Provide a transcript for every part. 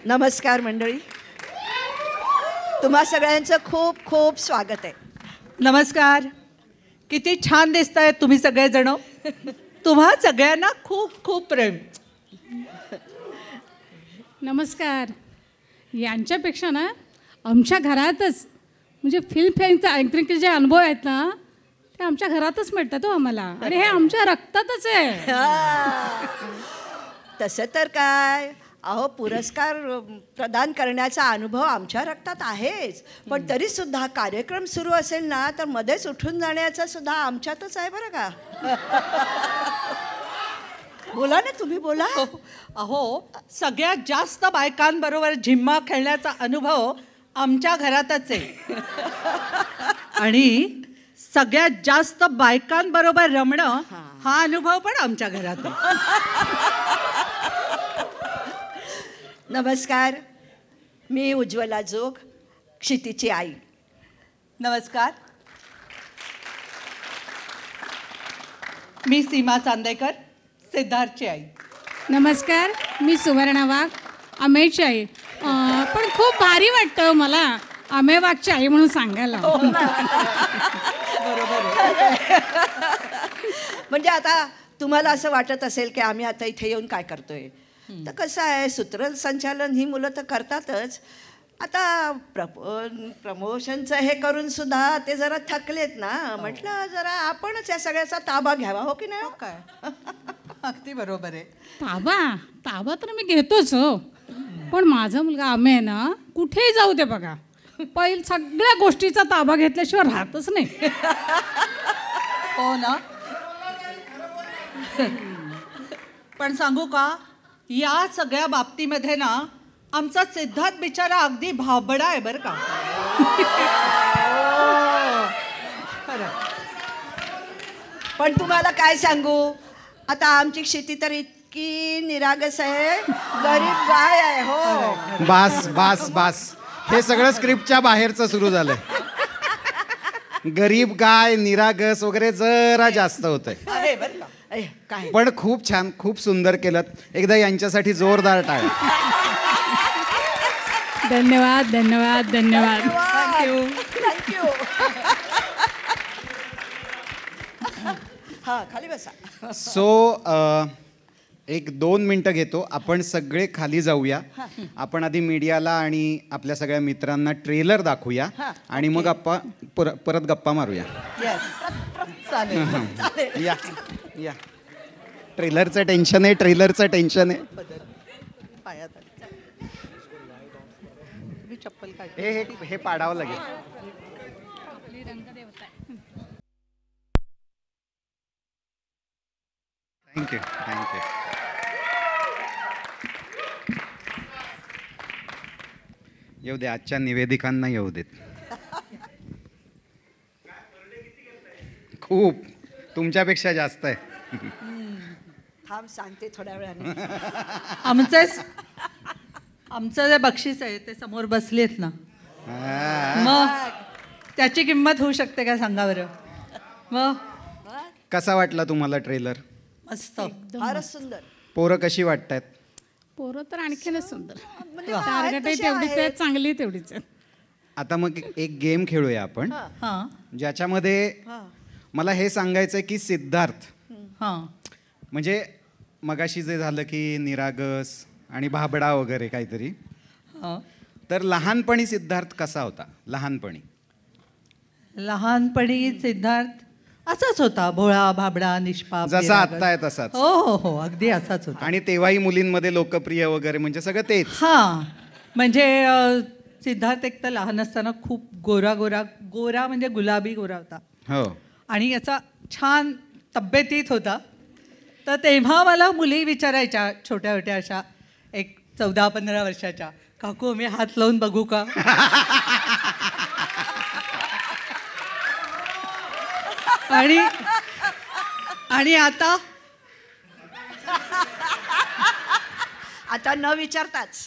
नमस्कार मंडळी, तुम्हा सगळ्यांचं खूप खूप स्वागत आहे. नमस्कार. किती छान दिसतायत तुम्ही सगळेजण. तुम्हा सगळ्यांना खूप खूप प्रेम. नमस्कार. यांच्यापेक्षा ना आमच्या घरातच म्हणजे फिल्मफेअरचा अँकरिंगचे जे अनुभव आहेत ना ते आमच्या घरातच मिळतात हो आम्हाला, आणि हे आमच्या रक्तातच आहे. तसं तर काय, अहो पुरस्कार प्रदान करण्याचा अनुभव आमच्या रक्तात आहेच, पण तरी सुद्धा कार्यक्रम सुरू असेल ना तर मध्येच उठून जाण्याचा सुद्धा आमच्यातच आहे बरं का. बोला ना, तुम्ही बोला. अहो, सगळ्यात जास्त बायकांबरोबर झिम्मा खेळण्याचा अनुभव आमच्या घरातच आहे. आणि सगळ्यात जास्त बायकांबरोबर रमणं हा अनुभव पण आमच्या घरात आहे. नमस्कार, मी उज्ज्वला जोग, क्षितीची आई. नमस्कार. मी सीमा चांदेकर, सिद्धार्थची आई. नमस्कार, मी सुवर्णा वाघ, अमेयची आई. पण खूप भारी वाटतं मला अमेय वाघची आई म्हणून सांगायला. म्हणजे आता तुम्हाला असं वाटत असेल की आम्ही आता इथे येऊन काय करतोय, तर कसं आहे, सूत्रसंचालन ही मुलं तर करतातच. आता प्रमोशनचं हे करून सुद्धा ते जरा थकलेत ना, म्हटलं जरा आपणच या सगळ्याचा ताबा घ्यावा, हो की नाही? काय अगदी बरोबर आहे. ताबा तर मी घेतोच हो, पण माझा मुलगा अमेय ना कुठेही जाऊ दे बघा, पहिल सगळ्या गोष्टीचा ताबा घेतल्याशिवाय राहतच नाही. हो ना. पण सांगू का, या सगळ्या बाबतीमध्ये ना आमचा सिद्धार्थ बिचारा अगदी भाबडा आहे बरं का. खरं. पण तुम्हाला काय सांगू, आता आमची क्षिती तर इतकी निरागस आहे, गरीब गाय आहे. हो, बास बास बास, हे सगळं स्क्रिप्टच्या बाहेरचं सुरू झालंय. गरीब गाय, निरागस वगैरे जरा जास्त होतंय. आहे बरं का. काय पण खूप छान, खूप सुंदर केलं. एकदा यांच्यासाठी जोरदार टाळ्या. धन्यवाद धन्यवाद धन्यवाद. Thank you thank you. हा, खाली बसा. सो 1-2 मिनटं घेतो, आपण सगळे खाली जाऊया. आपण आधी मीडियाला आणि आपल्या सगळ्या मित्रांना ट्रेलर दाखवूया आणि मग आपण परत गप्पा मारूया. चालेल. या या, ट्रेलरचं टेन्शन आहे, ट्रेलरचं टेन्शन आहे. चप्पल काढ. हे पाडावं लागेल. Thank you thank you. येऊ दे, आजच्या निवेदिकांना येऊ देत. खूप, तुमच्यापेक्षा जास्त आहे. थांब, सांगते थोड्या वेळाने. आमचं जे बक्षीस आहे ते समोर बसलेत ना, मग त्याची किंमत होऊ शकते का सांगा बरं. मग कसा वाटला तुम्हाला ट्रेलर? मस्त, फारच सुंदर. पोरं कशी वाटतायत? पोरं तर आणखीनच सुंदर. म्हणजे टार्गेट आहे तशी तेवढीच आहे, आहेत. चांगली तेवढीच आहे. आता मग एक गेम खेळूया आपण, हां ज्याच्यामध्ये मला हे सांगायचं आहे की सिद्धार्थ, हां, म्हणजे मगाशी जे झालं की निरागस आणि भाबडा वगैरे काहीतरी, हां. तर लहानपणी सिद्धार्थ कसा होता? लहानपणी सिद्धार्थ असाच होता, भोळा भाबडा निष्पाप, जसा निरागस. आत्ता आहे तसाच. हो हो हो, अगदी असाच होता. आणि तेव्हाही मुलींमध्ये लोकप्रिय वगैरे, म्हणजे सगळं तेच. हां, म्हणजे सिद्धार्थ एक तर लहान असताना खूप गोरा म्हणजे गुलाबी गोरा होता. हो. आणि याचा छान तब्येतीत होता. तर तेव्हा मला मुली विचारायच्या छोट्या छोट्या अशा, एक 14-15 वर्षाच्या, काकू मी हात लावून बघू का? आणि आता न विचारताच.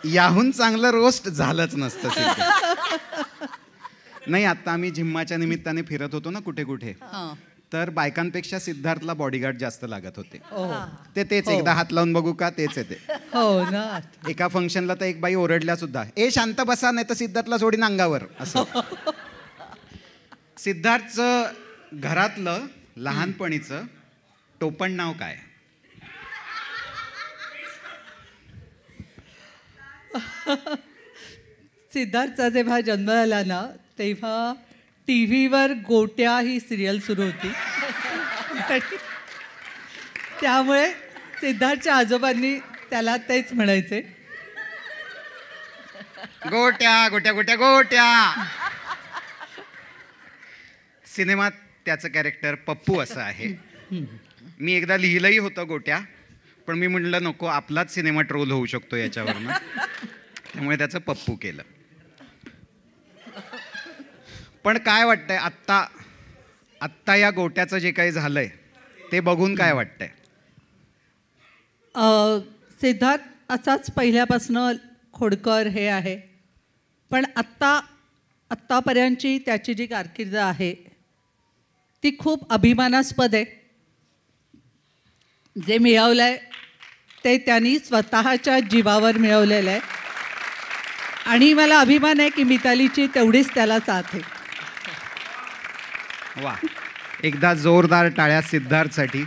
याहून चांगलं रोस्ट झालंच नसतं सिद्ध. नाही, आता आम्ही झिम्माच्या निमित्ताने फिरत होतो ना कुठे कुठे, तर बायकांपेक्षा सिद्धार्थला बॉडीगार्ड जास्त लागत होते. ओ तेच हो. एकदा हात लावून बघू का, तेच येते. हो ना. एका फंक्शनला तर एक बाई ओरडल्या सुद्धा, ए शांत बसा नाही तर सिद्धार्थला सोडीन अंगावर असं. सिद्धार्थचं घरातलं लहानपणीचं टोपण नाव काय? सिद्धार्थचा जेव्हा जन्म झाला ना तेव्हा टी व्हीवर गोट्या ही सिरियल सुरू होती. आणि त्यामुळे सिद्धार्थच्या आजोबांनी त्याला तेच म्हणायचे, गोट्या गोट्या गोट्या गोट्या. सिनेमात त्याचं कॅरेक्टर पप्पू असं आहे. मी एकदा लिहिलंही होतं गोट्या, पण मी म्हणलं नको, आपलाच सिनेमा ट्रोल होऊ शकतो याच्यावरनं, त्यामुळे त्याचं पप्पू केलं. पण काय वाटतंय आत्ता या गोट्याचं जे काही झालंय ते बघून काय वाटतंय? सिद्धार्थ असाच पहिल्यापासनं खोडकर हे आहे, पण आत्तापर्यंतची त्याची जी कारकीर्द आहे ती खूप अभिमानास्पद आहे. जे मिळवलं आहे ते त्यांनी स्वतःच्या जीवावर मिळवलेलं आहे आणि मला अभिमान आहे की मितालीची तेवढीच त्याला साथ आहे. वा, एकदा जोरदार टाळ्या सिद्धार्थसाठी.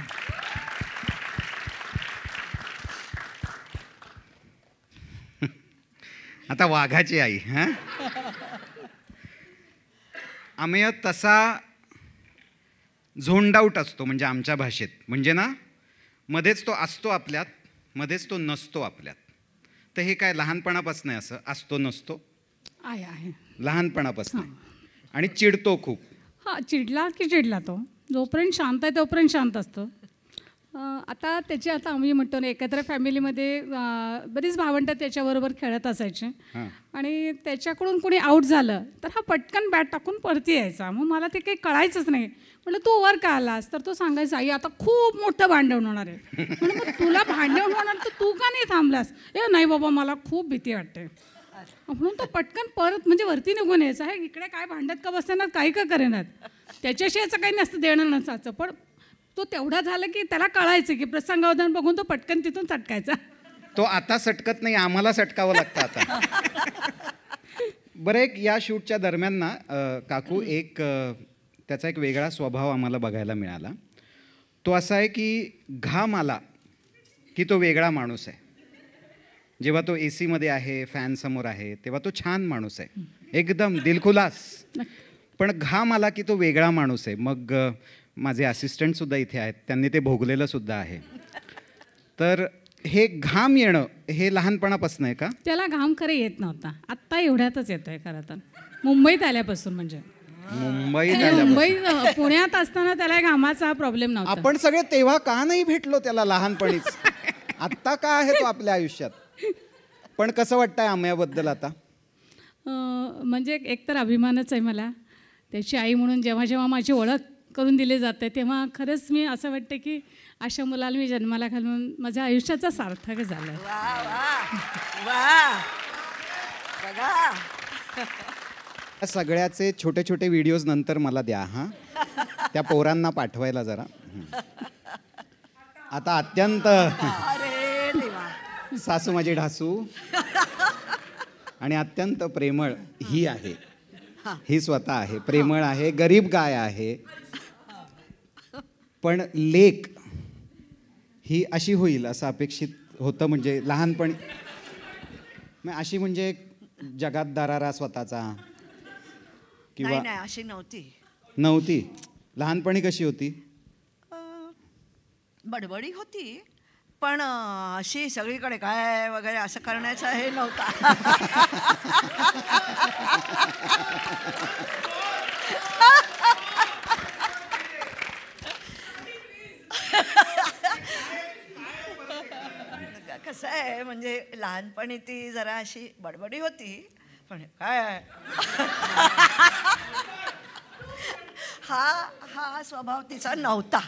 आता वाघाची आई. हा, अमेय तसा झोंड आउट असतो, म्हणजे आमच्या भाषेत म्हणजे ना, मध्येच तो असतो आपल्यात, मध्येच तो नसतो आपल्यात. तर हे काय लहानपणापासून आहे असं, असतो नसतो आहे लहानपणापासून. आणि चिडतो खूप. हां, चिडला की चिडला तो. जोपर्यंत शांत आहे तोपर्यंत शांत असतो. आता त्याची आता आम्ही म्हणतो ना, एकत्र फॅमिलीमध्ये बरीच भावंडं त्याच्याबरोबर खेळत असायचे. आणि त्याच्याकडून कोणी आऊट झालं तर हा पटकन बॅट टाकून परती यायचा. मग मला ते काही कळायचंच नाही. म्हटलं तू वर का आलास? तर तो सांगायचा, आई आता खूप मोठं भांडण होणार आहे. म्हणून मग तुला भांडण होणार तर तू का नाही थांबलास? नाही बाबा, मला खूप भीती वाटते. म्हणून तो पटकन परत म्हणजे वरती निघून यायचा. हे इकडे काय भांडत का बसणार, काही का करेनात. त्याच्याशी याचं काही नसतं देणं नसायचं. पण तो तेवढा झाला की त्याला कळायचं की प्रसंगावधान बघून तो पटकन तिथून सटकायचा. तो आता सटकत नाही, आम्हाला सटकावं लागतं आता. बरं, एक या शूटच्या दरम्यान ना काकू, एक त्याचा एक वेगळा स्वभाव आम्हाला बघायला मिळाला. तो असा आहे की घाम आला की तो वेगळा माणूस आहे. जेव्हा तो AC मध्ये आहे, फॅन समोर आहे, तेव्हा तो छान माणूस आहे, एकदम दिलखुलास. पण घाम आला की तो वेगळा माणूस आहे. मग माझे असिस्टंटसुद्धा इथे आहेत, त्यांनी ते भोगलेलं सुद्धा आहे. तर हे घाम येणं हे लहानपणापासून आहे का? त्याला घाम खरं येत नव्हता. आत्ता एवढ्यातच येतोय खरं तर. मुंबईत आल्यापासून म्हणजे मुंबईत पुण्यात असताना त्याला घामाचा प्रॉब्लेम नव्हता. आपण सगळे तेव्हा का नाही भेटलो त्याला लहानपणीच? आत्ता का आहे तो आपल्या आयुष्यात? पण कसं वाटतंय आम्याबद्दल आता? म्हणजे एकतर अभिमानच आहे मला. त्याची आई म्हणून जेव्हा जेव्हा माझी ओळख करून दिली जाते तेव्हा खरंच मी असं वाटतं की अशा मुलाला मी जन्माला घालून माझ्या आयुष्याचा सार्थक झालं. सगळ्याचे छोटे छोटे व्हिडिओज नंतर मला द्या. हां, त्या पोरांना पाठवायला जरा. आता अत्यंत सासू माझी ढासू आणि अत्यंत प्रेमळ ही आहे. ही स्वतः आहे, प्रेमळ आहे, गरीब गाय आहे. पण लेक ही अशी होईल असं अपेक्षित होतं. म्हणजे लहानपणी अशी म्हणजे जगात दरारा स्वतःचा किंवा नाही, अशी नव्हती. लहानपणी कशी होती? बडबडी होती, पण अशी सगळीकडे काय वगैरे असं करण्याचं हे नव्हता. कसं आहे म्हणजे लहानपणी ती जरा अशी बडबडी होती, पण काय हा स्वभाव तिचा नव्हता.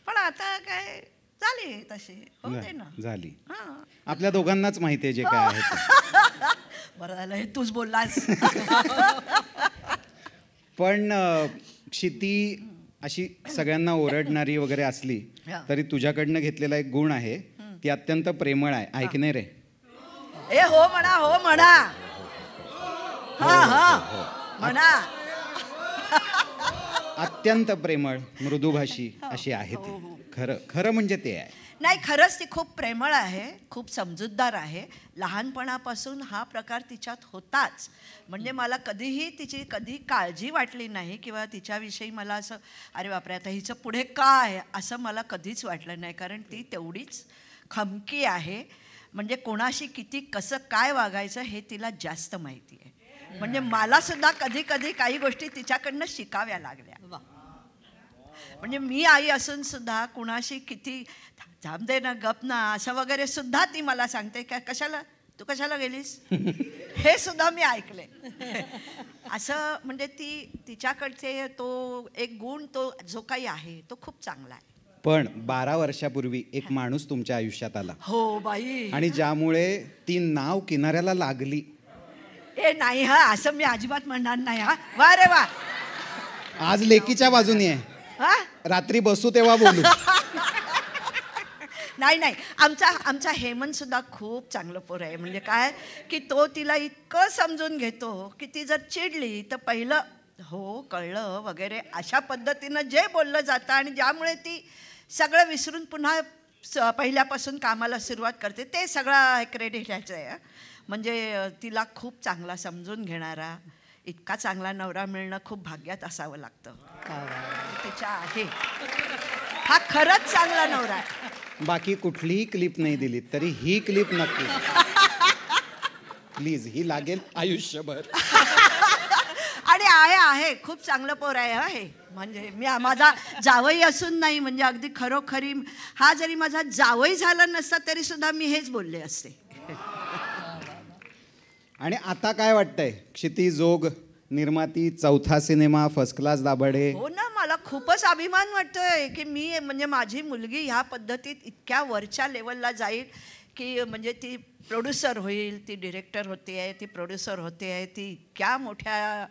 पण आता काय झाली तशी होते ना. झाली. हां, आपल्या दोघांनाच माहिती आहे जे काय आहे ते. बरं झालं हे तूच बोललास. पण क्षिती अशी सगळ्यांना ओरडणारी वगैरे असली हा. तरी तुझ्याकडनं घेतलेला एक गुण आहे, ती अत्यंत प्रेमळ आहे. ऐक नाही रे. ए हो म्हणा, हो म्हणा. हा हा म्हणा. अत्यंत प्रेमळ, मृदुभाषी अशी आहे ती. खरं खरं म्हणजे ते आहे. नाही, खरंच ती खूप प्रेमळ आहे, खूप समजूतदार आहे. लहानपणापासून हा प्रकार तिच्यात होताच. म्हणजे मला कधी काळजी वाटली नाही किंवा तिच्याविषयी मला असं अरे बापरे आता हिचं पुढे काय असं मला कधीच वाटलं नाही. कारण ती तेवढीच खमकी आहे. म्हणजे कोणाशी किती कसं काय वागायचं हे तिला जास्त माहिती आहे. म्हणजे मला सुद्धा कधी काही गोष्टी तिच्याकडनं शिकाव्या लागल्या. म्हणजे मी आई असून सुद्धा कुणाशी किती थांब दे ना, गप ना, असं वगैरे सुद्धा ती मला सांगते. काय तू कशाला गेलीस हे सुद्धा मी ऐकले. असं म्हणजे तिच्याकडचे तो एक गुण, तो जो काही आहे तो खूप चांगला आहे. पण 12 वर्षापूर्वी एक माणूस तुमच्या आयुष्यात आला. हो बाई. आणि ज्यामुळे ती नाव किनाऱ्याला लागली. ए नाही हा, असं मी अजिबात म्हणणार नाही. हा वा रे वा. आज लेकीच्या बाजूने आहे. हा रात्री बसू तेव्हा बोलू. नाही, आमचा हेमंत सुद्धा खूप चांगलं पोर आहे. म्हणजे काय की तो तिला इतकं समजून घेतो की ती जर चिडली तर पहिलं हो कळलं वगैरे अशा पद्धतीनं जे बोललं जातं आणि ज्यामुळे ती सगळं विसरून पुन्हा पहिल्यापासून कामाला सुरुवात करते, ते सगळं क्रेडिट ह्याचं आहे. म्हणजे तिला खूप चांगला समजून घेणारा, इतका चांगला नवरा मिळणं खूप भाग्यात असावं लागतं. तिच्या आहे, हा खरंच चांगला नवरा आहे. बाकी कुठलीही क्लिप नाही दिली तरी ही क्लिप नक्की प्लीज, ही लागेल आयुष्यभर. आणि आहे खूप चांगलं पोर आहे. हे म्हणजे मी माझा जावई असून नाही, म्हणजे अगदी खरोखरी हा जरी माझा जावई झाला नसता तरी सुद्धा मी हेच बोलले असते. आणि आता काय वाटतंय? क्षिती जोग निर्माती, 4था सिनेमा, फर्स्ट क्लास दाभाडे. हो ना, मला खूपच अभिमान वाटतोय की मी म्हणजे माझी मुलगी ह्या पद्धतीत इतक्या वरच्या लेवलला जाईल की म्हणजे ती प्रोड्युसर होईल, ती डिरेक्टर होते आहे, ती प्रोड्युसर होते आहे, ती इतक्या मोठ्या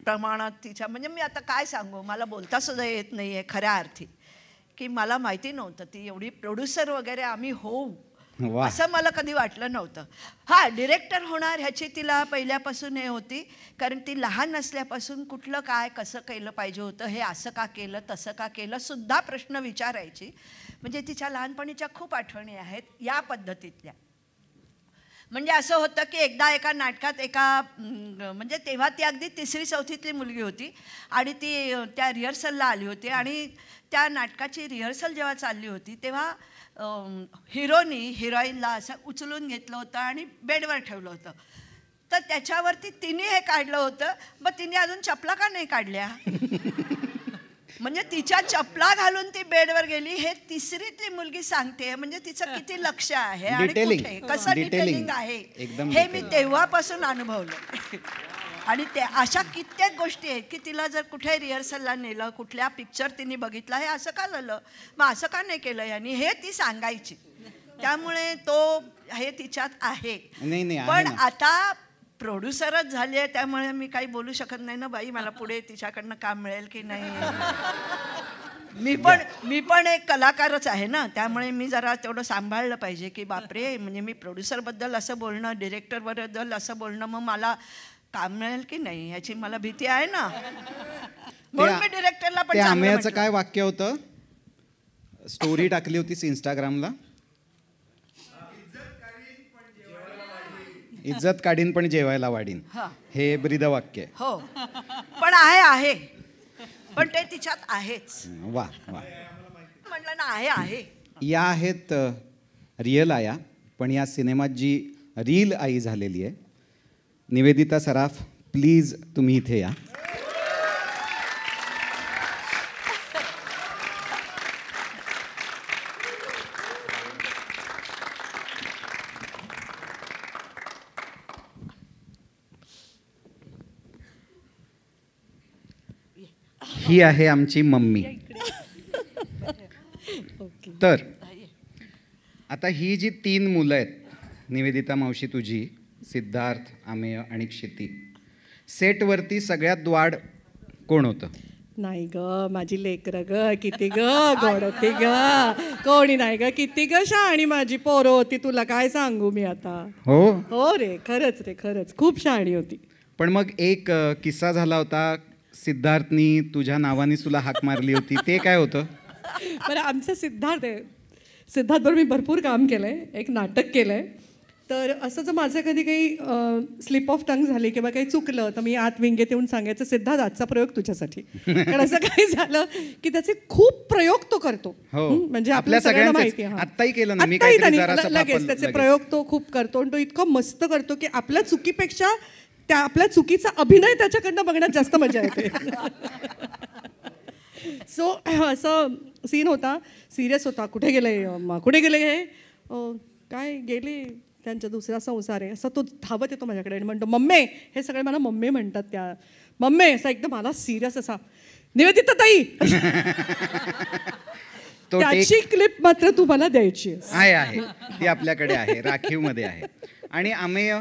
प्रमाणात तिच्या म्हणजे मी आता काय सांगू, मला बोलता सुद्धा येत नाही आहे खऱ्या अर्थी. की मला माहिती नव्हतं ती एवढी प्रोड्युसर वगैरे आम्ही होऊ असं मला कधी वाटलं नव्हतं. हा डिरेक्टर होणार ह्याची तिला पहिल्यापासून हे होती, कारण ती लहान असल्यापासून कुठलं काय कसं केलं पाहिजे होतं, हे असं का केलं तसं का केलं सुद्धा प्रश्न विचारायची. म्हणजे तिच्या लहानपणीच्या खूप आठवणी आहेत या पद्धतीतल्या. म्हणजे असं होतं की एकदा एका नाटकात म्हणजे तेव्हा ती अगदी 3री-4थीतली मुलगी होती आणि ती त्या रिहर्सलला आली होती. आणि त्या नाटकाची रिहर्सल जेव्हा चालली होती तेव्हा हिरोईनला असं उचलून घेतलं होतं आणि बेडवर ठेवलं होतं. तर त्याच्यावरती तिने हे काढलं होतं, मग तिने अजून चपला का नाही काढल्या. म्हणजे तिच्या चपला घालून ती बेडवर गेली हे 3रीतली मुलगी सांगते. म्हणजे तिचं किती लक्ष आहे आणि कुठे कसं डिटेलिंग आहे हे मी तेव्हापासून अनुभवलं. आणि ते अशा कित्येक गोष्टी आहेत की तिला जर कुठे रिहर्सलला नेलं, कुठल्या पिक्चर तिने बघितला, हे असं का झालं, मग असं का नाही केलं यांनी, हे ती सांगायची. त्यामुळे हे तिच्यात आहे. पण आता प्रोड्युसरच झाली आहे त्यामुळे मी काही बोलू शकत नाही ना बाई, मला पुढे तिच्याकडनं काम मिळेल की नाही. मी पण एक कलाकारच आहे ना, त्यामुळे मी जरा तेवढं सांभाळलं पाहिजे की बापरे, म्हणजे मी प्रोड्युसरबद्दल असं बोलणं, डिरेक्टरबद्दल असं बोलणं, मग मला काम मिळेल की नाही याची मला भीती आहे ना. म्हणून मी डिरेक्टरला पण आम्याचं काय वाक्य होतं, स्टोरी टाकली होतीस इंस्टाग्रामला, इज्जत काढीन पण जेवायला वाढीन, हे ब्रीद वाक्य. हो पण आहे पण ते तिच्यात आहेच. वा वा म्हणलं ना, आहे. या आहेत रिअल आया, पण या सिनेमात जी रील आई झालेली आहे निवेदिता सराफ, प्लीज तुम्ही इथे या. ही आहे आमची मम्मी. तर आता ही जी 3 मुलं आहेत, निवेदिता मावशी तुझी, सिद्धार्थ, आमेय आणि क्षिती, सेटवरती सगळ्यात वाढ कोण होतं? नाही ग माझी लेकरं ग किती ग गोड होती ग, कोणी नाही ग, किती ग शहाणी माझी पोरं होती, तुला काय सांगू मी आता. हो. हो रे खरंच खूप शहाणी होती. पण मग एक किस्सा झाला होता, सिद्धार्थनी तुझ्या नावाने तुला हाक मारली होती, ते काय होतं? बरं आमचं सिद्धार्थ आहे, सिद्धार्थबरोबर मी भरपूर काम केलं आहे, एक नाटक केलं आहे. तर असं जर माझं कधी काही स्लिप ऑफ टंग झाली किंवा काही चुकलं तर मी आत विंगेत येऊन सांगायचं, सिद्धार्थ आजचा प्रयोग तुझ्यासाठी. कारण असं काही झालं की त्याचे खूप प्रयोग तो करतो. हो. म्हणजे आपल्या आपल्या सगळ्यांना सगळ्यांचेच. माहिती आहे. आत्ताही केलं ना मी आत्ताही काहीतरी त्याने जरासं लगेच पापड त्याचे लगेच. प्रयोग तो खूप करतो आणि तो इतकं मस्त करतो की आपल्या चुकीपेक्षा त्या आपल्या चुकीचा अभिनय त्याच्याकडनं बघण्यात जास्त मजा येते. सो असं सीन होता, सिरियस होता. कुठे गेले हे काय गेले त्यांच्या दुसरा संसार आहे, असं तो धावत येतो माझ्याकडे आणि म्हणतो मम्मी, हे सगळे मला मम्मी म्हणतात, त्या मम्मी असा एकदम मला सिरियस असा, निवेदिता ताई. त्याची क्लिप मात्र तुम्हाला द्यायची आहे ती आपल्याकडे आहे, राखीवमध्ये आहे. आणि अमेय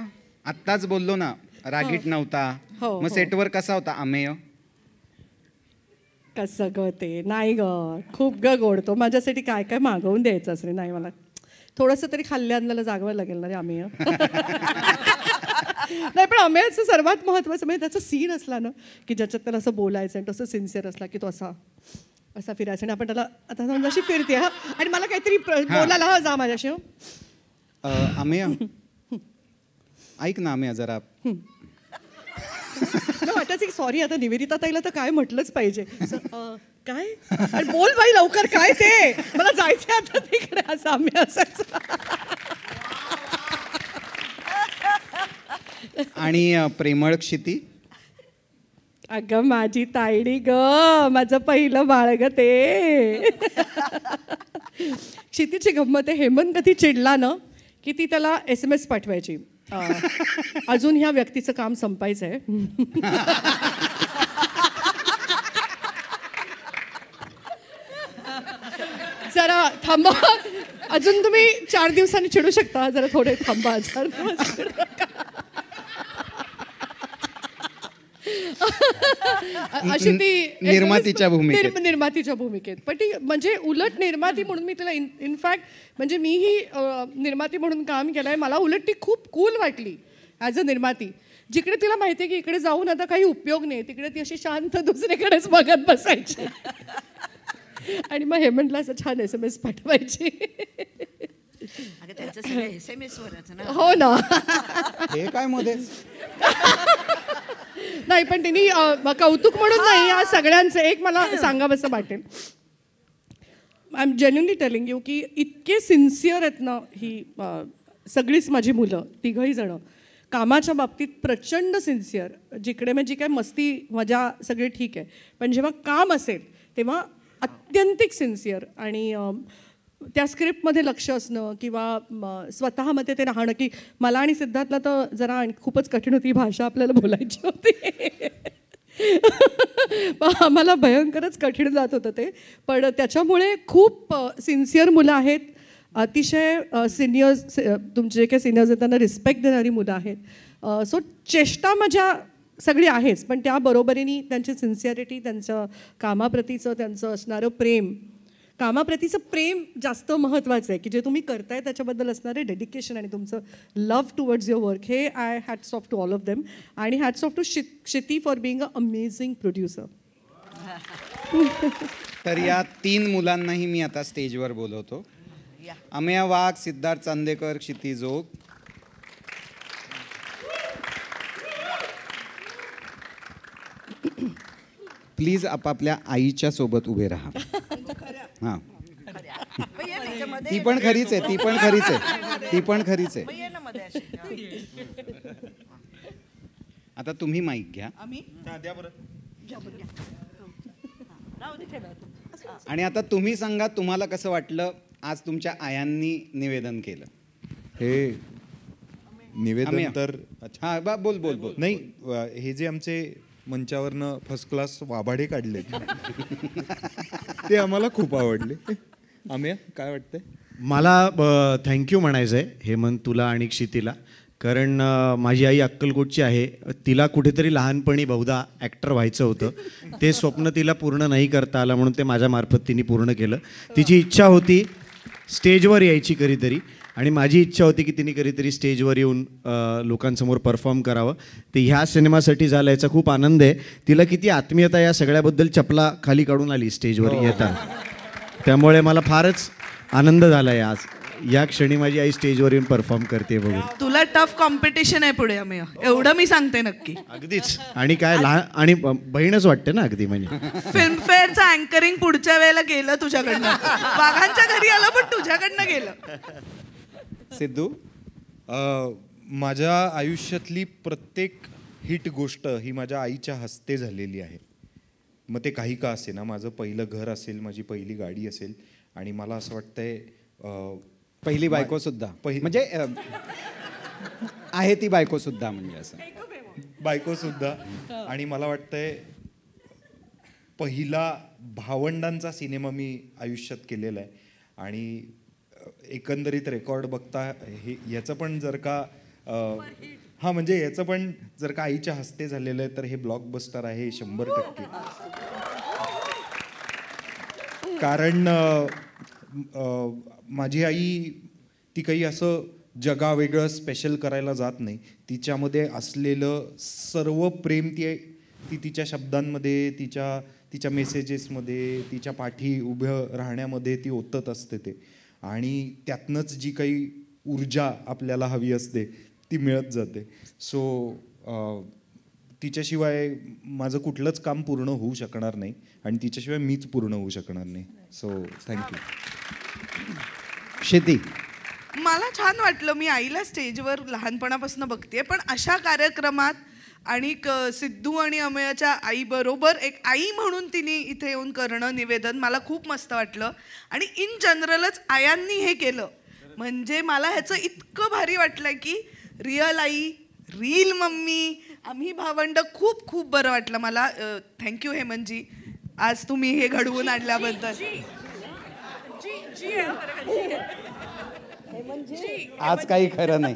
आत्ताच बोललो ना, रागीट नव्हता. हो, मग हो. सेटवर कसा होता अमेय? कसं ग ते नाही ग, खूप ग गोडतो. माझ्यासाठी काय काय मागवून द्यायचं असं नाही, मला थोडंसं तरी खाल्ल्या अन्नाला जागवायला लागेल ना रे अमेय. नाही पण अमेयचं सर्वात महत्त्वाचं म्हणजे त्याचा सीन असला ना की ज्याच्यात त्याला असं बोलायचं आणि तसं सिन्सिअर असला की तो असा फिरायचा आणि आपण त्याला आता समजा अशी फिरते हा आणि मला काहीतरी बोलायला हा जा माझ्याशी. अमेय ऐक ना अमेय जरा. वाटायचं की सॉरी आता निवेदिता ताईला तर काय म्हटलंच पाहिजे. काय आणि बोल बाई लवकर, काय ते मला जायचं आता तिकडे, असं आम्ही असायचं. आणि प्रेमळ क्षिती? अगं माझी ताईडी ग, माझं पहिलं बाळ ग ते. क्षितीची गंमत आहे, हेमंत कधी चिडला ना की ती त्याला SMS पाठवायची, अजून ह्या व्यक्तीचं काम संपायचं आहे. जरा थांबा, अजून तुम्ही 4 दिवसांनी चिडू शकता, जरा थोडे थांबा. अशी ती निर्मातीच्या भूमिकेत. निर्मातीच्या भूमिकेत. पण ती म्हणजे उलट निर्माती म्हणून मी तिला इनफॅक्ट म्हणजे मीही निर्माती म्हणून काम केलंय, मला उलट ती खूप कूल वाटली ॲज अ निर्माती. जिकडे तिला माहिती आहे की इकडे जाऊन आता काही उपयोग नाही, तिकडे ती अशी शांत दुसरीकडेच बघत बसायची आणि मग हेमंतला असं छान SMS पाठवायची. अगं त्यांचं सगळं SMS वरच ना. हो ना. हे काय मध्येच नाही पण त्यांनी कौतुक म्हणून नाही, या सगळ्यांचं एक मला सांगावंसं वाटेल. I am genuinely telling you की इतके सिन्सिअर आहेत ना ही सगळीच माझी मुलं, तिघही जणं कामाच्या बाबतीत प्रचंड सिन्सिअर. जिकडे म्हणजे काय मस्ती मजा सगळे ठीक आहे, पण जेव्हा काम असेल तेव्हा अत्यंतिक सिन्सिअर. आणि त्या स्क्रिप्टमध्ये लक्ष असणं किंवा स्वतःमध्ये ते राहणं, की मला आणि सिद्धार्थला तर जरा खूपच कठीण होती भाषा आपल्याला बोलायची होती. आम्हाला भयंकरच कठीण जात होतं ते. पण त्याच्यामुळे खूप सिन्सिअर मुलं आहेत, अतिशय सिनियर्स, तुमचे जे काही सिनियर्स आहेत त्यांना रिस्पेक्ट देणारी मुलं आहेत. सो चेष्टा मजा सगळी आहेच, पण त्या बरोबरीने त्यांची सिन्सिअरिटी, त्यांचं कामाप्रतीचं त्यांचं असणारं प्रेम, कामाप्रतीचं प्रेम जास्त महत्त्वाचं आहे, की जे तुम्ही करताय त्याच्याबद्दल असणारे डेडिकेशन आणि तुमचं लव्ह टुवर्ड्स युअर वर्क, हे I hats off to all of them. आणि hats off to Kshiti for being a amazing producer. तर या 3 मुलांनाही मी आता स्टेजवर बोलवतो. अमेय वाघ, सिद्धार्थ चांदेकर, क्षिती जोग. प्लीज आपापल्या आईच्या सोबत उभे राहा. हां, ती पण खरीच आहे, ती पण खरीच आहे, ती पण खरीच आहे. आता तुम्ही माईक घ्या आणि आता तुम्ही सांगा तुम्हाला कसं वाटलं आज तुमच्या आयांनी निवेदन केलं. हे निवेदन अमेय. तर हा बोल बोल बोल. नाही, हे जे आमचे मंचावरनं फर्स्ट क्लास वाभाडे काढले ते आम्हाला खूप आवडले. अमेय काय वाटतंय? मला थँक्यू म्हणायचं आहे हेमंत तुला आणि क्षितीला, कारण माझी आई अक्कलकोटची आहे. तिला कुठेतरी लहानपणी बहुधा ॲक्टर व्हायचं होतं. ते स्वप्न तिला पूर्ण नाही करता आलं, म्हणून ते माझ्यामार्फत तिने पूर्ण केलं. तिची इच्छा होती स्टेजवर यायची कधीतरी, आणि माझी इच्छा होती की तिने कधीतरी स्टेजवर येऊन लोकांसमोर परफॉर्म करावं. ते ह्या सिनेमासाठी झालं, याचा खूप आनंद आहे. तिला किती आत्मीयता या सगळ्याबद्दल चपला खाली काढून आली स्टेजवर येताना. त्यामुळे मला फारच आनंद झाला आहे आज या क्षणी माझी आई स्टेजवर येऊन परफॉर्म करते बघून. तुला टफ कॉम्पिटिशन आहे पुढे अमेय, एवढं मी सांगते नक्की. अगदीच. आणि काय लहान आणि बहीणच वाटते ना अगदी. म्हणजे फिल्मफेअरचं अँकरिंग पुढच्या वेळेला गेलं तुझ्याकडनं. वाघांच्या घरी आलं पण तुझ्याकडनं गेलं. सिद्धू, माझ्या आयुष्यातली प्रत्येक हिट गोष्ट ही माझ्या आईच्या हस्ते झालेली आहे. मग ते काही का असे ना, माझं पहिलं घर असेल, माझी पहिली गाडी असेल, आणि मला असं वाटतंय पहिली बायको सुद्धा म्हणजे आहे ती बायको सुद्धा, म्हणजे असं बायको सुद्धा. आणि मला वाटतंय पहिला भावंडांचा सिनेमा मी आयुष्यात केलेला आहे. आणि एकंदरीत रेकॉर्ड बघता हे याचं पण जर का हां म्हणजे याचं पण जर का आईच्या हस्ते झालेलं आहे तर हे ब्लॉकबस्टर आहे 100%. कारण माझी आई ती काही असं जगावेगळं स्पेशल करायला जात नाही. तिच्यामध्ये असलेलं सर्व प्रेम ती तिच्या शब्दांमध्ये, तिच्या मेसेजेसमध्ये, तिच्या पाठी उभं राहण्यामध्ये ती ओतत असते ते. आणि त्यातनंच जी काही ऊर्जा आपल्याला हवी असते ती मिळत जाते. सो तिच्याशिवाय माझं कुठलंच काम पूर्ण होऊ शकणार नाही, आणि तिच्याशिवाय मीच पूर्ण होऊ शकणार नाही. So thank you. शेती, मला छान वाटलं. मी आईला स्टेजवर लहानपणापासून बघतेय, पण अशा कार्यक्रमात आणि सिद्धू आणि अमेयाच्या आईबरोबर एक आई म्हणून तिने इथे येऊन करणं निवेदन मला खूप मस्त वाटलं. आणि इन जनरलच आयांनी हे केलं म्हणजे मला ह्याचं इतकं भारी वाटलं की रिअल आई, रील मम्मी, आम्ही भावंड, खूप खूप बरं वाटलं मला. थँक्यू हेमंतजी, आज तुम्ही हे घडवून आणल्याबद्दल. आज काही खरं नाही.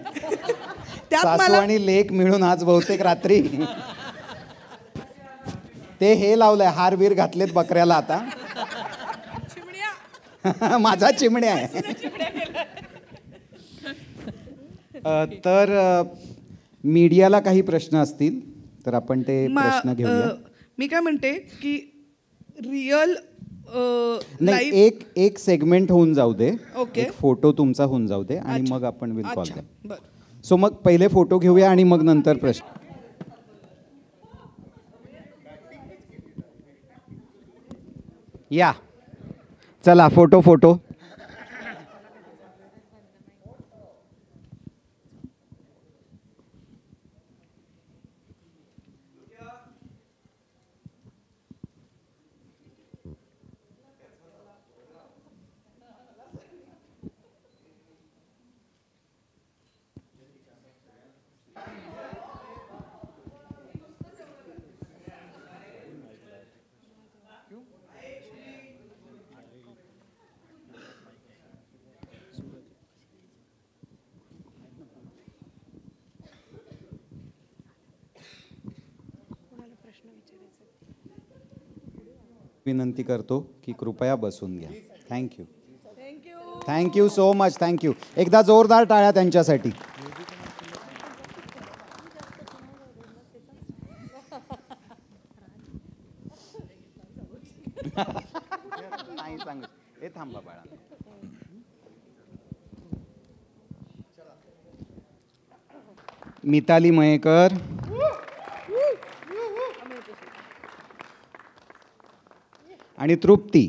सासू आणि लेक मिळून आज बहुतेक रात्री ते हे लावलंय, हारबीर घातलेत बकऱ्याला. आता माझा चिमण्या आहे. तर मीडियाला काही प्रश्न असतील तर आपण ते प्रश्न घेऊया. मी काय म्हणते की रिअल नाही, एक सेगमेंट होऊन जाऊ दे. ओके. एक फोटो तुमचा होऊन जाऊ दे आणि मग आपण विल कॉल दे. बरं. सो मग पहिले फोटो घेऊया आणि मग नंतर प्रश्न. या चला, फोटो. विनंती करतो की कृपया बसून घ्या. Thank you so much. थँक्यू. एकदा जोरदार टाळ्या त्यांच्यासाठी. नाही सांगू हे, थांबा बाळा. मिताली मयेकर, आणि तृप्ती.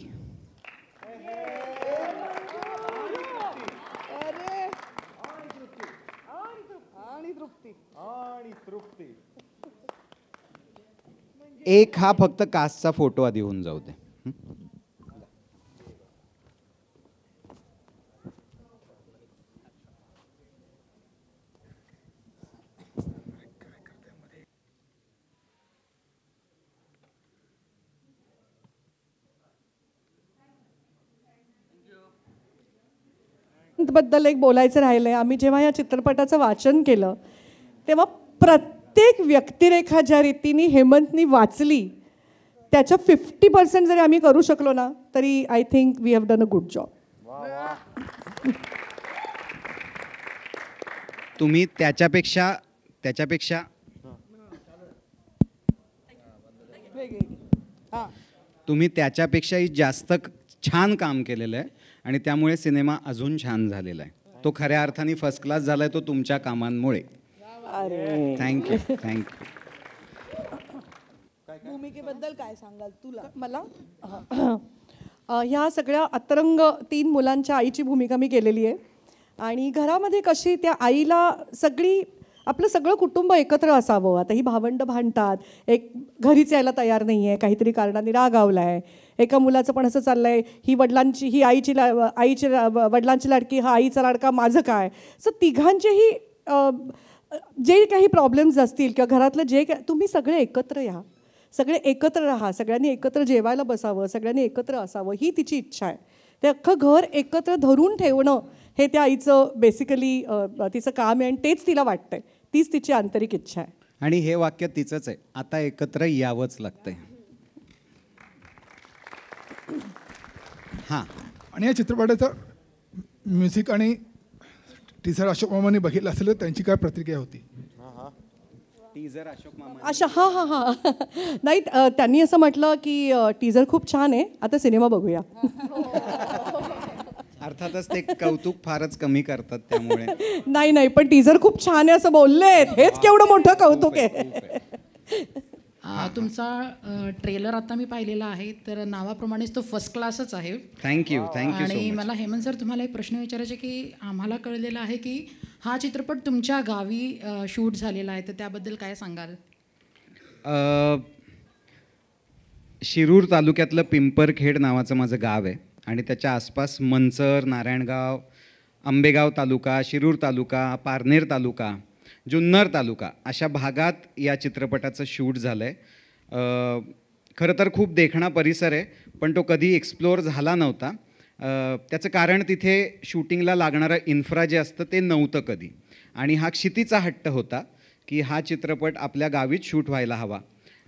एक हा फक्त कास्टचा फोटो आधी होऊन जाऊ दे. हेमंतबद्दल एक बोलायचं राहिलं आहे. आम्ही जेव्हा या चित्रपटाचं वाचन केलं तेव्हा प्रत्येक व्यक्तिरेखा ज्या रीतीने हेमंतनी वाचली त्याच्या 50% जरी आम्ही करू शकलो ना तरी I think we have done a good job. तुम्ही त्याच्यापेक्षाही जास्त छान काम केलेलं आहे आणि त्यामुळे सिनेमा अजून छान झालेला आहे. तो खऱ्या अर्थाने फर्स्ट क्लास झाला आहे तो तुमच्या कामांमुळे. थँक्यू. भूमिकेबद्दल काय सांगाल तुला? मला ह्या सगळ्या अतरंग 3 मुलांच्या आईची भूमिका मी केलेली आहे आणि घरामध्ये कशी त्या आईला आपलं सगळं कुटुंब एकत्र असावं. आता ही भावंडं भांडतात, एक घरीच यायला तयार नाही आहे, काहीतरी कारणाने रागावला आहे. एका मुलाचं पण असं चाललं आहे ही आईची वडिलांची लाडकी, हा आईचा लाडका, माझं काय. सो तिघांचेही जे काही प्रॉब्लेम्स असतील किंवा घरातलं जे तुम्ही सगळे एकत्र या, सगळे एकत्र राहा, सगळ्यांनी एकत्र जेवायला बसावं, सगळ्यांनी एकत्र असावं ही तिची इच्छा आहे. ते अख्खं घर एकत्र धरून ठेवणं हे त्या आईचं बेसिकली तिचं काम आहे आणि तेच तिला वाटतंय, तीच तिची आंतरिक इच्छा आहे. आणि हे वाक्य तिचंच आहे, आता एकत्र यावंच लागतंय. हां. आणि या चित्रपटाचं म्युझिक आणि टीझर अशोक मामांनी बघितलं असेल तर त्यांची काय प्रतिक्रिया होती? टीझर अशोक मामा. अच्छा, हां. नाही, त्यांनी असं म्हटलं की टीझर खूप छान आहे, आता सिनेमा बघूया. अर्थातच ते कौतुक फारच कमी करतात त्यामुळे. नाही, पण टीझर खूप छान आहे असं बोललेत, हेच केवढं मोठं कौतुक आहे. तुमचा ट्रेलर आता मी पाहिलेला आहे तर नावाप्रमाणेच तो फर्स्ट क्लासच आहे. थँक्यू. आणि मला हेमंत सर तुम्हाला एक प्रश्न विचारायचे की आम्हाला कळलेलं आहे की हा चित्रपट तुमच्या गावी शूट झालेला आहे, तर त्याबद्दल काय सांगाल? शिरूर तालुक्यातलं पिंपरखेड नावाचं माझं गाव आहे आणि त्याच्या आसपास मंचर, नारायणगाव, आंबेगाव तालुका, शिरूर तालुका, पारनेर तालुका, जुन्नर तालुका अशा भागात या चित्रपटाचं शूट झालं आहे. खरं तर खूप देखणा परिसर आहे पण तो कधी एक्सप्लोअर झाला नव्हता. त्याचं कारण तिथे शूटिंगला लागणारं इन्फ्रा जे असतं ते नव्हतं कधी आणि हा क्षितीचा हट्ट होता की हा चित्रपट आपल्या गावीच शूट व्हायला हवा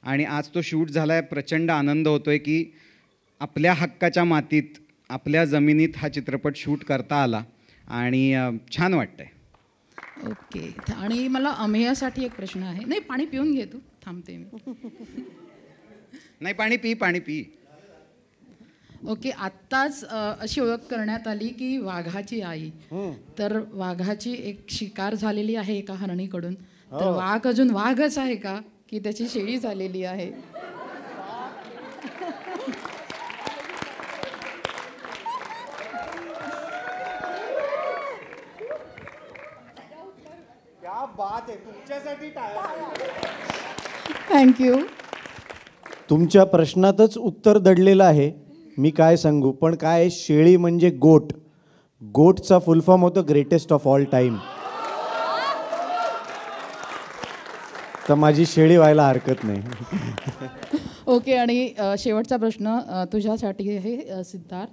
आणि आज तो शूट झाला आहे. प्रचंड आनंद होतो आहे की आपल्या हक्काच्या मातीत, आपल्या जमिनीत हा चित्रपट शूट करता आला आणि छान वाटतं आहे. ओके. आणि मला अमेयासाठी एक प्रश्न आहे. नाही, पाणी पिऊन घे तू, थांबते मी. नाही, पाणी पी. ओके. आत्ताच अशी ओळख करण्यात आली की वाघाची आई, तर वाघाची एक शिकार झालेली आहे एका हरणीकडून, तर वाघ अजून वाघच आहे का की त्याची शेळी झालेली आहे? थँक्यू. तुमच्या प्रश्नातच उत्तर दडलेलं आहे. मी काय सांगू, पण काय, शेळी म्हणजे गोट. गोटचा फुल फॉर्म होतो ग्रेटेस्ट ऑफ ऑल टाईम. तर माझी शेळी व्हायला हरकत नाही. ओके. आणि शेवटचा प्रश्न तुझ्यासाठी आहे सिद्धार्थ.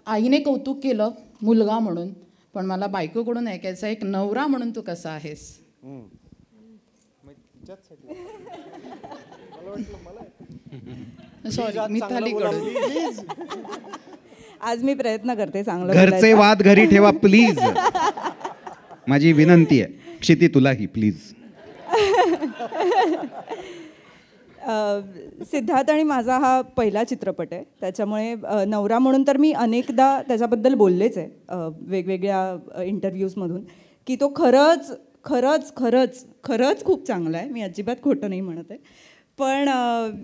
आईने कौतुक केलं मुलगा म्हणून, पण मला बायकोकडून ऐकायचं एक नवरा म्हणून तू कसा आहेस? सॉरी, मितालीकडून. आज मी प्रयत्न करते चांगलं घरचे बोलायचा. वाद घरी ठेवा प्लीज. माझी विनंती आहे. क्षिती तुलाही प्लीज. सिद्धार्थ आणि माझा हा पहिला चित्रपट आहे, त्याच्यामुळे नवरा म्हणून तर मी अनेकदा त्याच्याबद्दल बोललेच आहे वेगवेगळ्या इंटरव्ह्यूजमधून की तो खरंच खरंच खरंच खरंच खूप चांगला आहे. मी अजिबात खोटं नाही म्हणत आहे. पण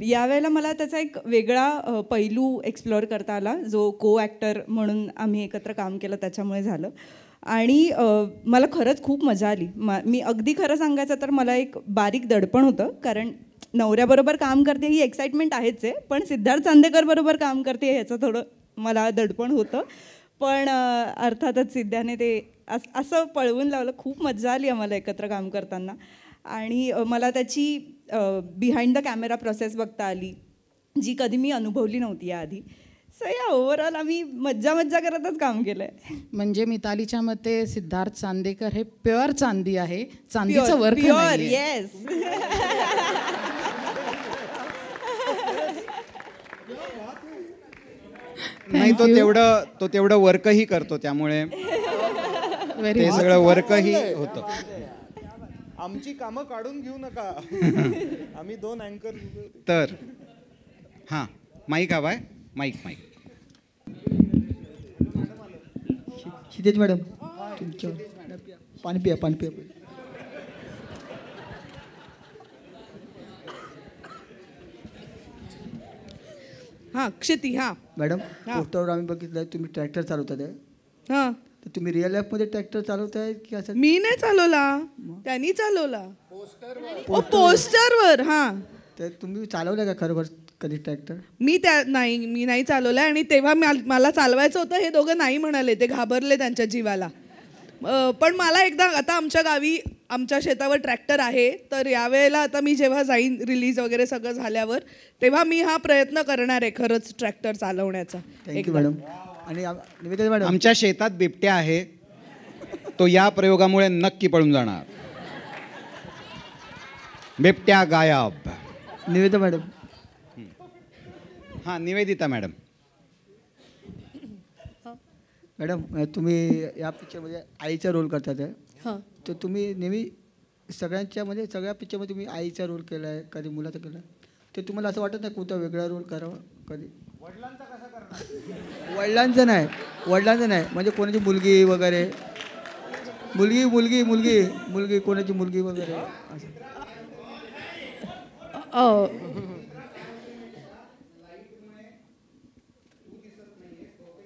यावेळेला मला त्याचा एक वेगळा पैलू एक्सप्लोअर करता आला जो को ॲक्टर म्हणून आम्ही एकत्र काम केलं त्याच्यामुळे झालं. आणि मला खरंच खूप मजा आली. मी अगदी खरं सांगायचं तर मला एक बारीक दडपण होतं, कारण नवऱ्याबरोबर काम करते ही एक्साइटमेंट आहेच आहे, पण सिद्धार्थ चांदेकर बरोबर काम करते ह्याचं थोडं मला दडपण होतं. पण अर्थातच सिद्धाने ते असं पळवून लावलं. खूप मजा आली आम्हाला एकत्र काम करताना. आणि मला त्याची बिहाइंड द कॅमेरा प्रोसेस बघता आली जी कधी मी अनुभवली नव्हती याआधी. सो या ओव्हरऑल आम्ही मज्जा मज्जा करतच काम केलंय. म्हणजे मितालीच्या मते सिद्धार्थ चांदेकर हे प्युअर चांदी आहे, चांदीचं वर्क प्युअर. येस. नाही, तो तेवढं वर्कही करतो, त्यामुळे ते सगळं वर्कही होतं. आमची कामं काढून घेऊ नका. आम्ही 2 अँकर. तर हां, माईक हवाय. माईक. क्षितिज मॅडम, तुमच्या पाणी पिया. हां क्षिती. हां मॅडम, पोस्टरवर आम्ही बघितलं तुम्ही ट्रॅक्टर चालवतात आहे. हां तर तुम्ही रिअल लाईफमध्ये ट्रॅक्टर चालवताय की असं? मी नाही चालवला, त्यांनी चालवला पोस्टरवर. हां तर तुम्ही चालवलं का खरोखर कधी ट्रॅक्टर? मी नाही चालवलं. आणि तेव्हा मला चालवायचं होतं, हे दोघं नाही म्हणाले, ते घाबरले त्यांच्या जीवाला. पण मला एकदा, आता आमच्या गावी आमच्या शेतावर ट्रॅक्टर आहे, तर यावेळेला आता मी जेव्हा जाईन रिलीज वगैरे सगळं झाल्यावर, तेव्हा मी हा प्रयत्न करणार आहे खरंच ट्रॅक्टर चालवण्याचा. Thank you madam. आणि निवेदिता मॅडम, आमच्या शेतात बिबट्या आहे, तो या प्रयोगामुळे नक्की पळून जाणार. बिबट्या गायब. निवेदिता मॅडम. हां, निवेदिता मॅडम. मॅडम, तुम्ही या पिक्चरमध्ये आईचा रोल करतात आहे. हां. तर तुम्ही नेहमी सगळ्यांच्या सगळ्या पिक्चरमध्ये तुम्ही आईचा रोल केला आहे, कधी मुलाचा केला आहे. तर तुम्हाला असं वाटत नाही कोणता वेगळा रोल करावा कधी? वडिलांचा नाही म्हणजे कोणाची मुलगी वगैरे, मुलगी कोणाची मुलगी वगैरे असं.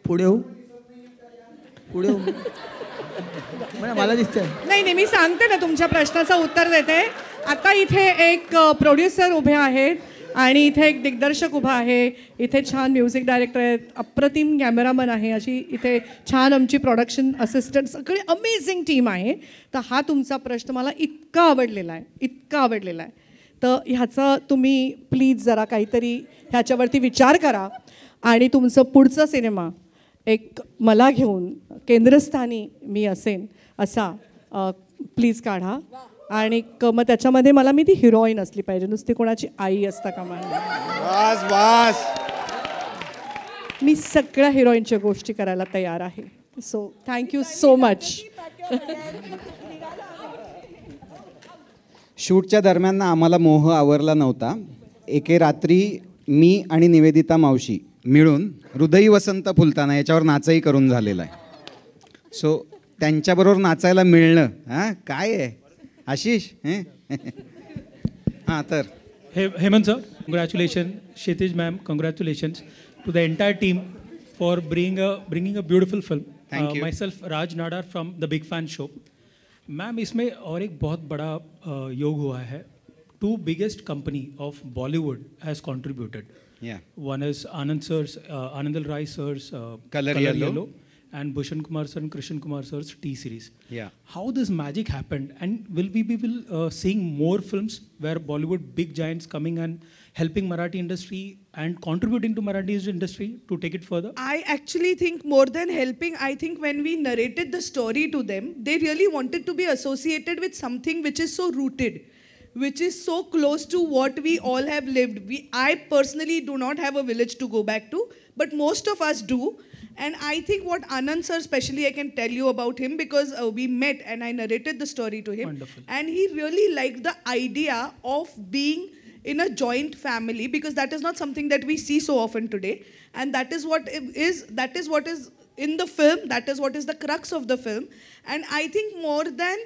पुढे मला दिसतंय. नाही, मी सांगते ना, तुमच्या प्रश्नाचं उत्तर देते. आता इथे एक प्रोड्युसर उभे आहेत आणि इथे एक दिग्दर्शक उभा आहे, इथे छान म्युझिक डायरेक्टर आहेत, अप्रतिम कॅमेरामन आहे, अशी इथे छान आमची प्रोडक्शन असिस्टंट, सगळी अमेझिंग टीम आहे. तर हा तुमचा प्रश्न मला इतका आवडलेला आहे. तर ह्याचं तुम्ही प्लीज जरा काहीतरी ह्याच्यावरती विचार करा आणि तुमचं पुढचं सिनेमा एक मला घेऊन केंद्रस्थानी मी असेन असा प्लीज काढा. आणि मग त्याच्यामध्ये मी ती हिरोईन असली पाहिजे, नुसती कोणाची आई असता कामा नये. मी सगळ्या हिरोईनच्या गोष्टी करायला तयार आहे. So thank you so much. शूटच्या दरम्यान आम्हाला मोह आवरला नव्हता. एके रात्री मी आणि निवेदिता मावशी मिळून हृदयी वसंत फुलताना याच्यावर नाचही करून झालेला आहे. सो त्यांच्याबरोबर नाचायला मिळणं काय आहे आशिष. हां, तर Hemant sir, congratulation. Kshitij ma'am, congratulations to the entire team for bringing a beautiful film. Thank you. Myself Raj Nadar from the Big Fan Show. Ma'am, इसमें और एक बहुत बड़ा योग हुआ है. 2 biggest company of Bollywood has contributed. Yeah. One is Anandal Rai sir's Color Yellow. And Bhushan Kumar sir and Krishan Kumar sir's T series. Yeah. How this magic happened, and will we be seeing more films where Bollywood big giants coming and helping Marathi industry and contributing to Marathi industry to take it further? I actually think more than helping, I think when we narrated the story to them, they really wanted to be associated with something which is so rooted, which is so close to what we all have lived. I personally do not have a village to go back to, but most of us do. And I think what Anand sir, especially I can tell you about him because we met and I narrated the story to him. Wonderful. And he really liked the idea of being in a joint family, because that is not something that we see so often today. And that is what is in the film, that is what is the crux of the film. And I think more than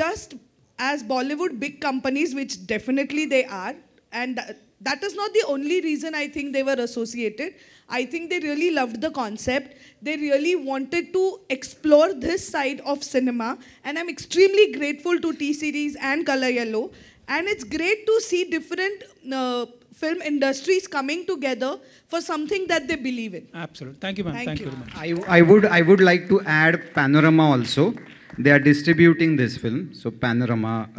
just as Bollywood big companies, which definitely they are, and that is not the only reason I think they were associated. I think they really loved the concept. They really wanted to explore this side of cinema. And I'm extremely grateful to T-Series and Color Yellow. And it's great to see different film industries coming together for something that they believe in. Absolutely. Thank you, ma'am. Thank you very I much. would like to add Panorama also. They are distributing this film. So Panorama,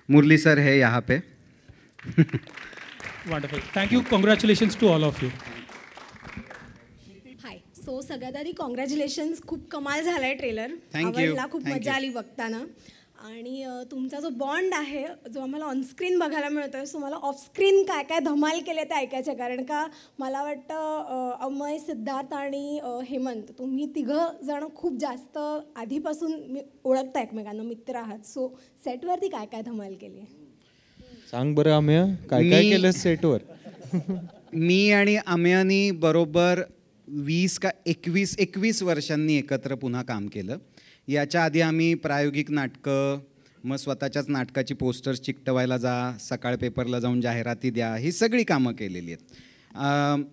Murli sir hai yahan pe. Wonderful. Thank you. Congratulations to all of you. सगळ्यात आधी congratulations, खूप कमाल झालाय trailer. Thank you. आवडला, खूप Thank मजा you. आली बघताना. आणि तुमचा जो बॉन्ड आहे जो आम्हाला ऑनस्क्रीन बघायला मिळतोय, सो मला ऑफस्क्रीन काय काय धमाल केले ते ऐकायचे. कारण का मला वाटतं अमय, सिद्धार्थ आणि हेमंत तुम्ही तिघं जण खूप जास्त आधीपासून ओळखता एकमेकांना, मित्र आहात. सो सेटवरती काय काय धमाल केली? सांग बरं अमेय, काय काय केलं सेटवर? मी आणि अमेयानी बरोबर 20 का 21 वर्षांनी एकत्र पुन्हा काम केलं. याच्या आधी आम्ही प्रायोगिक नाटकं, मग स्वतःच्याच नाटकाची पोस्टर्स चिकटवायला जा, सकाळ पेपरला जाऊन जाहिराती द्या, ही सगळी कामं केलेली आहेत.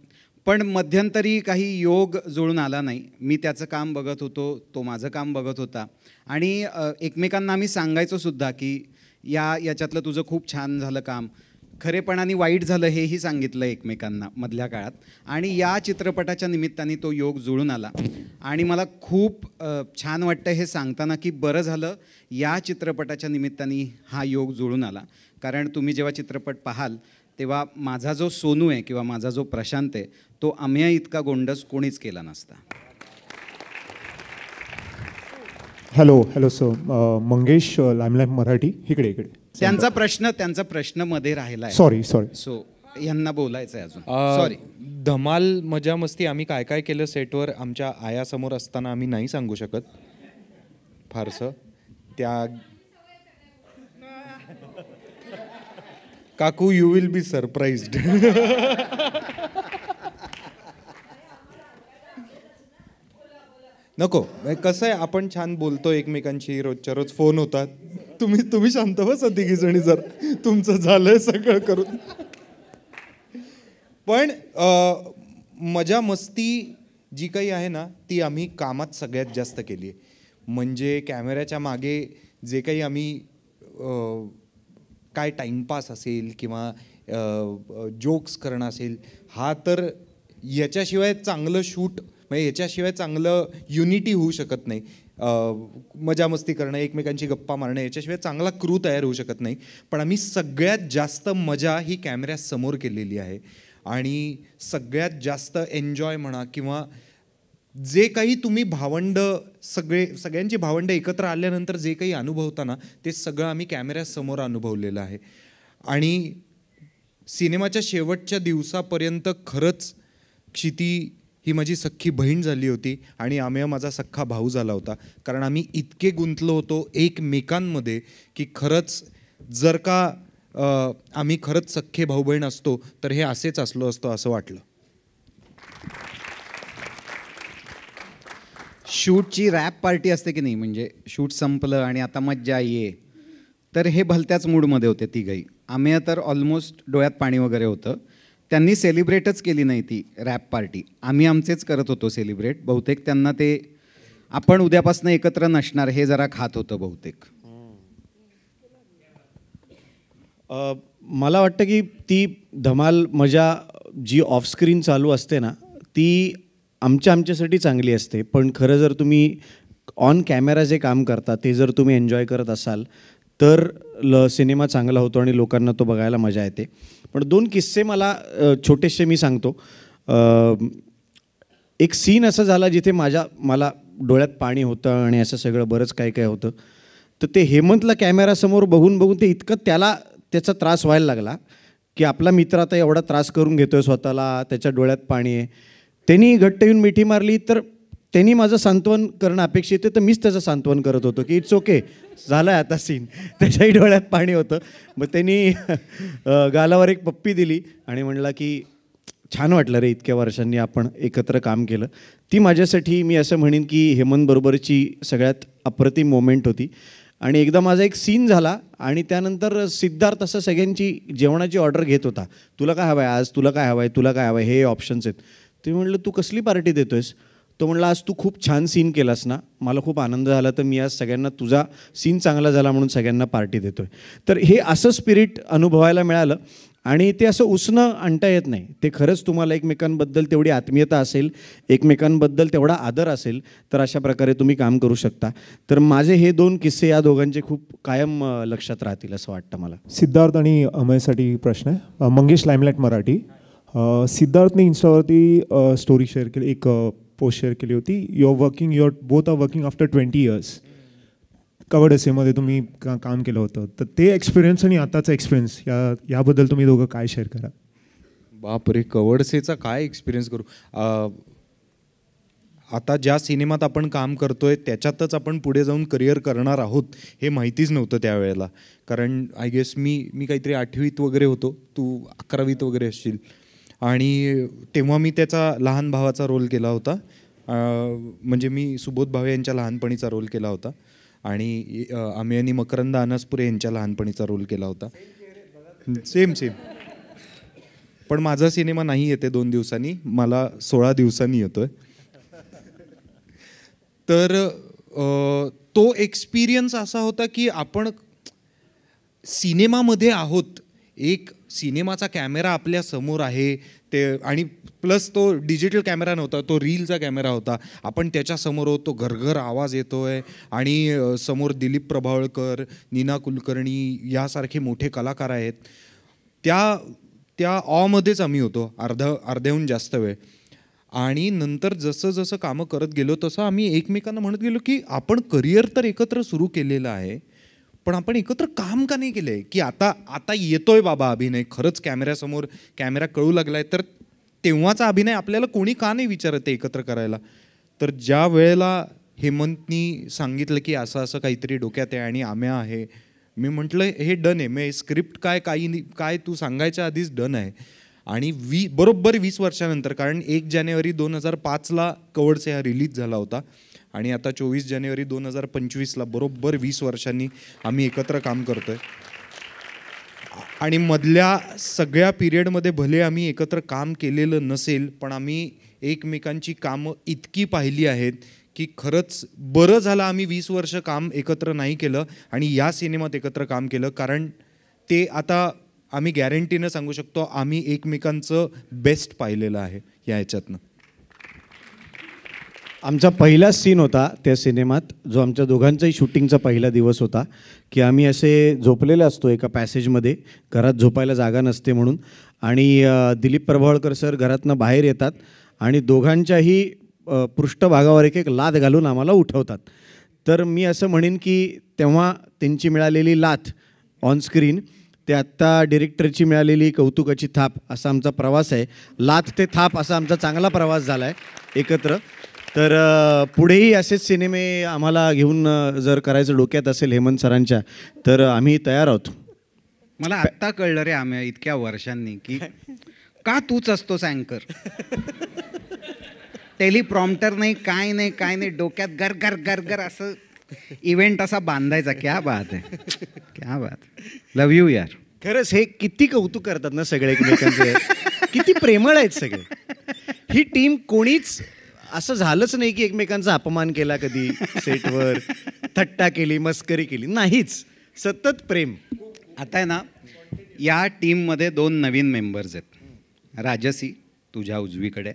पण मध्यंतरी काही योग जुळून आला नाही. मी त्याचं काम बघत होतो, तो माझं काम बघत होता. आणि एकमेकांना आम्ही सांगायचो सुद्धा की याच्यातलं तुझं खूप छान झालं काम, खरेपणाने वाईट झालं हेही सांगितलं एकमेकांना मधल्या काळात. आणि या चित्रपटाच्या निमित्ताने तो योग जुळून आला. आणि मला खूप छान वाटतं हे सांगताना की बरं झालं या चित्रपटाच्या निमित्ताने हा योग जुळून आला. कारण तुम्ही जेव्हा चित्रपट पाहाल तेव्हा माझा जो सोनू आहे किंवा माझा जो प्रशांत आहे तो अमेय इतका गोंडस कोणीच केला नसता. Hello sir, Mangesh, Limelight Marathi. इकडे त्यांचा प्रश्न मध्ये राहिला आहे. सॉरी. सो यांना बोलायचं आहे अजून. सॉरी. धमाल मजा मस्ती आम्ही काय काय केलं सेटवर आमच्या आयासमोर असताना आम्ही नाही सांगू शकत फारसं. त्या काकू, यू विल बी सरप्राइज्ड. नको, कसं आहे आपण छान बोलतो एकमेकांशी, रोजच्या रोज फोन होतात. तुम्ही शांत बसा तिघी जणी, जर तुमचं झालंय सगळं करून. पण मजा मस्ती जी काही आहे ना ती आम्ही कामात सगळ्यात जास्त केली आहे. म्हणजे कॅमेऱ्याच्या मागे जे काही आम्ही काय टाईमपास असेल किंवा जोक्स करणं असेल, हा तर याच्याशिवाय चांगलं शूट म्हणजे याच्याशिवाय चांगलं युनिटी होऊ शकत नाही. मजा मस्ती करणं, एकमेकांची गप्पा मारणं, याच्याशिवाय चांगला क्रू तयार होऊ शकत नाही. पण आम्ही सगळ्यात जास्त मजा ही कॅमेऱ्यासमोर केलेली आहे. आणि सगळ्यात जास्त एन्जॉय म्हणा किंवा जे काही तुम्ही भावंड सगळ्यांची भावंड एकत्र आल्यानंतर जे काही अनुभवता ना ते सगळं आम्ही कॅमेऱ्यासमोर अनुभवलेलं आहे. आणि सिनेमाच्या शेवटच्या दिवसापर्यंत खरंच क्षिती ही माझी सख्खी बहीण झाली होती आणि अमेय माझा सख्खा भाऊ झाला होता. कारण आम्ही इतके गुंतलो होतो एकमेकांमध्ये की खरंच जर का आम्ही खरंच सख्खे भाऊ बहीण असतो तर हे असेच असलो असतो असं वाटलं. शूटची रॅप पार्टी असते की नाही, म्हणजे शूट संपलं आणि आता मज्जा ये, तर हे भलत्याच मूडमध्ये होते तिघही. आम्ही तर ऑलमोस्ट डोळ्यात पाणी वगैरे होतं. त्यांनी सेलिब्रेटच केली नाही ती रॅप पार्टी, आम्ही आमचेच करत होतो सेलिब्रेट. बहुतेक त्यांना ते आपण उद्यापासून एकत्र नसणार हे जरा खात होतं बहुतेक. मला वाटतं की ती धमाल मजा जी ऑफस्क्रीन चालू असते ना ती आमच्यासाठी चांगली असते. पण खरं जर तुम्ही ऑन कॅमेरा जे काम करता ते जर तुम्ही एन्जॉय करत असाल तर सिनेमा चांगला होतो आणि लोकांना तो बघायला मजा येते. पण 2 किस्से मला छोटेसे मी सांगतो. एक सीन असा झाला जिथे मला डोळ्यात पाणी होतं आणि असं सगळं बरंच काय काय होतं. तर ते हेमंतला कॅमेरासमोर बघून ते इतकं त्याचा त्रास व्हायला लागला की आपला मित्र आता एवढा त्रास करून घेतोय स्वतःला, त्याच्या डोळ्यात पाणी आहे. त्यांनी घट्ट येऊन मिठी मारली तर त्यांनी माझं सांत्वन करणं अपेक्षित आहे, तर मीच त्याचं सांत्वन करत होतो की इट्स ओके, झालं आहे आता सीन. त्याच्याही डोळ्यात पाणी होतं. मग त्यांनी गालावर एक पप्पी दिली आणि म्हणला की छान वाटलं रे, इतक्या वर्षांनी आपण एकत्र काम केलं. ती माझ्यासाठी मी असं म्हणेन की हेमंतबरोबरची सगळ्यात अप्रतिम मोमेंट होती. आणि एकदा माझा एक सीन झाला आणि त्यानंतर सिद्धार्थ असं सगळ्यांची जेवणाची ऑर्डर घेत होता. तुला काय हवं आहे आज, तुला काय हवं आहे, तुला काय हवं आहे, हे ऑप्शन्स आहेत. ते म्हणलं तू कसली पार्टी देतोयस. तो म्हणला आज तू खूप छान सीन केलास ना, मला खूप आनंद झाला, तर मी आज सगळ्यांना तुझा सीन चांगला झाला म्हणून सगळ्यांना पार्टी देतोय. तर हे असं स्पिरिट अनुभवायला मिळालं आणि ते असं उसणं आणता येत नाही. ते खरंच तुम्हाला एकमेकांबद्दल तेवढी आत्मीयता असेल, एकमेकांबद्दल तेवढा आदर असेल तर अशा प्रकारे तुम्ही काम करू शकता. तर माझे हे 2 किस्से या दोघांचे खूप कायम लक्षात राहतील असं वाटतं मला. सिद्धार्थ आणि अमयसाठी प्रश्न आहे. मंगेश, लाईमलाईट मराठी. सिद्धार्थने इन्स्टावरती स्टोरी शेअर केली, एक पोस्ट शेअर केली होती. Your both are working after 20 years. कवड एसेमध्ये तुम्ही काम केलं होतं, तर ते एक्सपिरियन्स आणि आताचा एक्सपिरियन्स याबद्दल तुम्ही दोघं काय शेअर करा? बापरे, कवडसेचा काय एक्सपिरियन्स करू. आता ज्या सिनेमात आपण काम करतोय त्याच्यातच आपण पुढे जाऊन करिअर करणार आहोत हे माहितीच नव्हतं त्यावेळेला. कारण आय गेस मी काहीतरी 8वीत वगैरे होतो, तू 11वीत वगैरे असशील. आणि तेव्हा मी त्याचा लहान भावाचा रोल केला होता. म्हणजे मी सुबोध भावे यांच्या लहानपणीचा रोल केला होता आणि आम्ही मकरंद अनासपुरे यांच्या लहानपणीचा रोल केला होता. सेम. पण माझा सिनेमा नाही येते 2 दिवसांनी, मला 16 दिवसांनी येतोय. तर तो एक्सपिरियन्स असा होता की आपण सिनेमामध्ये आहोत, एक सिनेमाचा कॅमेरा आपल्या समोर आहे ते, आणि प्लस तो डिजिटल कॅमेरा नव्हता, तो रीलचा कॅमेरा होता. आपण त्याच्यासमोर होतो, घरघर आवाज येतोय आणि समोर दिलीप प्रभावळकर, नीना कुलकर्णी यासारखे मोठे कलाकार आहेत. त्या ऑमध्येच आम्ही होतो अर्ध्याहून जास्त वेळ. आणि नंतर जसं जसं कामं करत गेलो तसं आम्ही एकमेकांना म्हणत गेलो की आपण करिअर तर एकत्र सुरू केलेलं आहे, पण आपण एकत्र काम का नाही केलंय? की आता येतोय बाबा अभिनय, खरंच कॅमेऱ्यासमोर कॅमेरा कळू लागलाय, तर तेव्हाचा अभिनय आपल्याला कोणी का नाही विचारत एकत्र करायला? तर ज्या वेळेला हेमंतनी सांगितलं की असं असं काहीतरी डोक्यात आहे आणि आम्या आहे, मी म्हटलं हे डन आहे. मी स्क्रिप्ट काय तू सांगायच्या आधीच डन आहे. आणि बरोबर 20 वर्षानंतर, कारण 1 जानेवारी 2005ला कवडसे हा रिलीज झाला होता आणि आता 24 जानेवारी 2025ला बरोबर 20 वर्षांनी आम्ही एकत्र काम करतोय. आणि मधल्या सगळ्या पिरियडमध्ये भले आम्ही एकत्र काम केलेलं नसेल, पण आम्ही एकमेकांची कामं इतकी पाहिली आहेत की खरंच बरं झालं आम्ही 20 वर्ष काम एकत्र नाही केलं आणि या सिनेमात एकत्र काम केलं. कारण ते आता आम्ही गॅरंटीनं सांगू शकतो आम्ही एकमेकांचं बेस्ट पाहिलेलं आहे या ह्याच्यातनं. आमचा पहिला सीन होता त्या सिनेमात, जो आमच्या दोघांचाही शूटिंगचा पहिला दिवस होता, की आम्ही असे झोपलेले असतो एका पॅसेजमध्ये, घरात झोपायला जागा नसते म्हणून, आणि दिलीप प्रभावळकर सर घरातनं बाहेर येतात आणि दोघांच्याही पृष्ठभागावर एक लाथ घालून आम्हाला उठवतात. तर मी असं म्हणेन की तेव्हा त्यांची मिळालेली लाथ ऑनस्क्रीन, ते आत्ता डिरेक्टरची मिळालेली कौतुकाची थाप असा आमचा प्रवास आहे. लाथ ते थाप असा आमचा चांगला प्रवास झाला आहे एकत्र. तर पुढेही असेच सिनेमे आम्हाला घेऊन जर करायचं डोक्यात असेल हेमंत सरांच्या, तर आम्ही तयार आहोत. मला आत्ता कळलं रे आम्ही इतक्या वर्षांनी की का तूच असतोस अँकर. टेलिप्रॉम्प्टर नाही, काय नाही, डोक्यात गर गर गर गर असं इव्हेंट असा बांधायचा. क्या बात आहे, क्या बात. लव यू यार. खरंच हे किती कौतुक करतात ना सगळे एकमेकांचे, किती प्रेमळ आहेत सगळे. ही टीम कोणीच असं झालंच नाही की एकमेकांचा अपमान केला कधी सेटवर, थट्टा केली, मस्करी केली, नाहीच. सतत प्रेम. आता आहे ना, या टीममध्ये 2 नवीन मेंबर्स आहेत. राजसी तुझ्या उजवीकडे.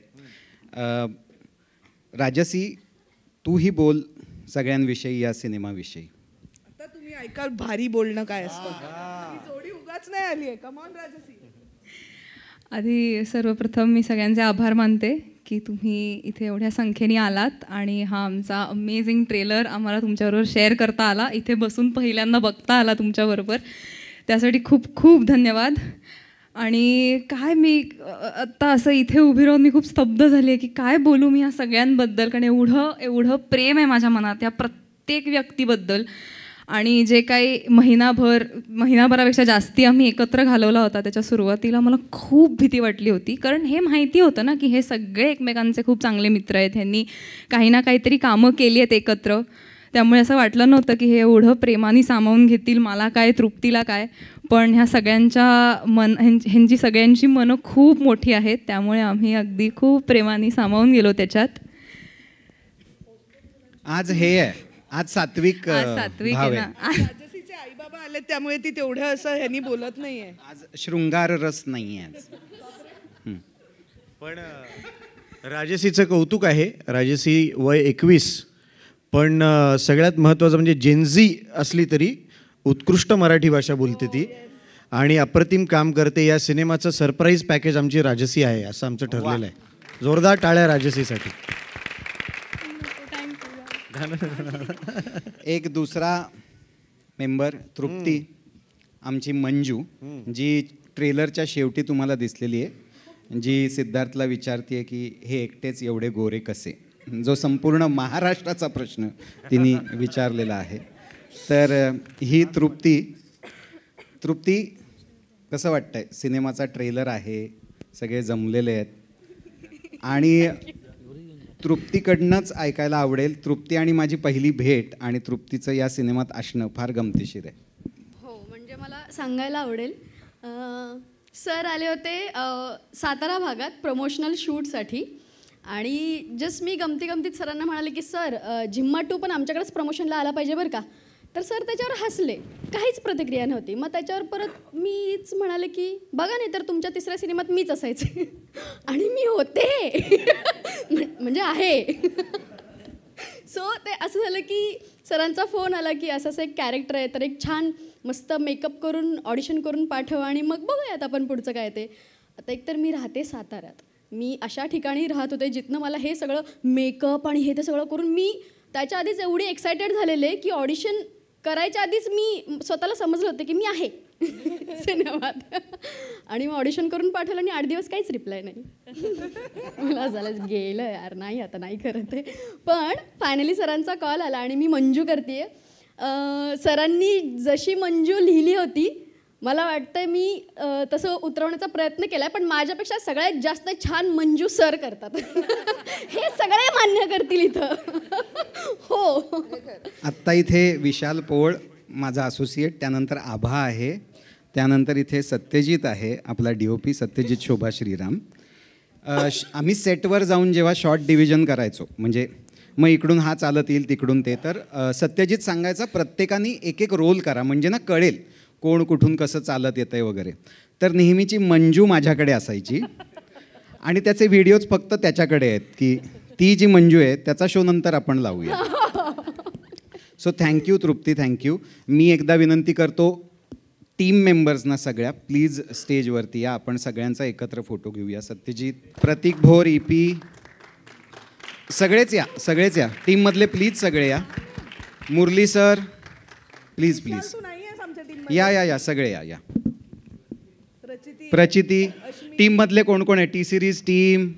राजसी, तूही बोल सगळ्यांविषयी, या सिनेमाविषयी. आता तुम्ही ऐकाल भारी बोलणं काय असतं. ही जोडी उगाच नाही आली आहे. कम ऑन राजसी. आधी सर्वप्रथम मी सगळ्यांचे आभार मानते की तुम्ही इथे एवढ्या संख्येने आलात आणि हा आमचा अमेझिंग ट्रेलर आम्हाला तुमच्याबरोबर शेअर करता आला, इथे बसून पहिल्यांदा बघता आला तुमच्याबरोबर, त्यासाठी खूप खूप धन्यवाद. आणि काय मी आत्ता असं इथे उभी राहून मी खूप स्तब्ध झाली आहे की काय बोलू मी ह्या सगळ्यांबद्दल, कारण एवढं प्रेम आहे माझ्या मनात या प्रत्येक व्यक्तीबद्दल. आणि जे काही महिनाभरापेक्षा जास्ती आम्ही एकत्र घालवला होता, त्याच्या सुरुवातीला मला खूप भीती वाटली होती, कारण हे माहिती होतं ना की हे सगळे एकमेकांचे खूप चांगले मित्र आहेत, ह्यांनी काही ना काहीतरी कामं केली आहेत एकत्र. त्यामुळे असं वाटलं नव्हतं की हे एवढं प्रेमाने सामावून घेतील, मला काय तृप्तीला काय. पण ह्या सगळ्यांच्या ह्यांची सगळ्यांची मनं खूप मोठी आहेत, त्यामुळे आम्ही अगदी खूप प्रेमाने सामावून गेलो त्याच्यात. आज हे आहे, आज सात्विक आहे ना. राजसीचे आई बाबा आले त्यामुळे ती तेवढं असं ह्यांनी बोलत नाहीये. आज शृंगार रस नाहीये आज. पण राजसीचं कौतुक आहे. राजसी वय 21, पण सगळ्यात महत्त्वाचं म्हणजे जेनझी असली तरी उत्कृष्ट मराठी भाषा बोलते ती आणि अप्रतिम काम करते. या सिनेमाचं सरप्राईज पॅकेज आमची राजसी आहे असं आमचं ठरलेलं आहे. जोरदार टाळ्या राजसीसाठी. एक दुसरा मेंबर तृप्ती, आमची मंजू, जी ट्रेलरच्या शेवटी तुम्हाला दिसलेली आहे, जी सिद्धार्थला विचारते की हे एकटेच एवढे गोरे कसे, जो संपूर्ण महाराष्ट्राचा प्रश्न तिने विचारलेला आहे. तर ही तृप्ती कसं वाटतंय? सिनेमाचा ट्रेलर आहे, सगळे जमलेले आहेत आणि तृप्तीकडनंच ऐकायला आवडेल. तृप्ती आणि माझी पहिली भेट आणि तृप्तीचं या सिनेमात असणं फार गमतीशीर आहे. हो, म्हणजे मला सांगायला आवडेल, सर आले होते सातारा भागात प्रमोशनल शूटसाठी आणि जस्ट मी गमतीत सरांना म्हणाले की सर झिम्मा 2 पण आमच्याकडेच प्रमोशनला आला पाहिजे बरं का. तर सर त्याच्यावर हसले, काहीच प्रतिक्रिया नव्हती. मग त्याच्यावर परत मीच म्हणाले की बघा नाही तर तुमच्या तिसऱ्या सिनेमात मीच असायचे आणि मी होते म्हणजे आहे. सो ते असं झालं की सरांचा फोन आला की असं एक कॅरेक्टर आहे, तर एक छान मस्त मेकअप करून ऑडिशन करून पाठव आणि मग बघूयात आपण पुढचं काय ते. आता एकतर मी राहते साताऱ्यात, मी अशा ठिकाणी राहत होते जिथनं मला हे सगळं मेकअप आणि हे ते सगळं करून मी त्याच्या आधीच एवढी एक्सायटेड झालेले की ऑडिशन करायच्या आधीच मी स्वतःला समजलं होतं की मी आहे सिनेमात. आणि मग ऑडिशन करून पाठवलं आणि 8 दिवस काहीच रिप्लाय नाही. मला झालं गेलं यार, नाही आता नाही करत आहे. पण फायनली सरांचा कॉल आला आणि मी मंजू करते. सरांनी जशी मंजू लिहिली होती मला वाटतं मी तसं उतरवण्याचा प्रयत्न केला आहे, पण माझ्यापेक्षा सगळ्यात जास्त छान मंजू सर करतात. हे सगळे मान्य करतील इथं. हो. आत्ता इथे विशाल पोळ माझा असोसिएट, त्यानंतर आभा आहे, त्यानंतर इथे सत्यजित आहे, आपला DOP सत्यजित शोभा श्रीराम. आम्ही सेटवर जाऊन जेव्हा शॉर्ट डिव्हिजन करायचो, म्हणजे मग इकडून हा चालत येईल तिकडून ते, तर सत्यजित सांगायचा प्रत्येकाने एक एक रोल करा म्हणजे ना कळेल कोण कुठून कसं चालत येतं आहे वगैरे. तर नेहमीची मंजू माझ्याकडे असायची आणि त्याचे व्हिडिओज फक्त त्याच्याकडे आहेत की ती जी मंजू आहे त्याचा शो नंतर आपण लावूया. सो थँक्यू तृप्ती, थँक्यू. मी एकदा विनंती करतो टीम मेंबर्सना सगळ्या, प्लीज स्टेजवरती या, आपण सगळ्यांचा एकत्र फोटो घेऊया. सत्यजित, प्रतीक भोर, EP, सगळेच या टीममधले प्लीज सगळे या. मुरली सर प्लीज या सगळे या. प्रचिती, टीममधले कोण कोण आहे? T series team,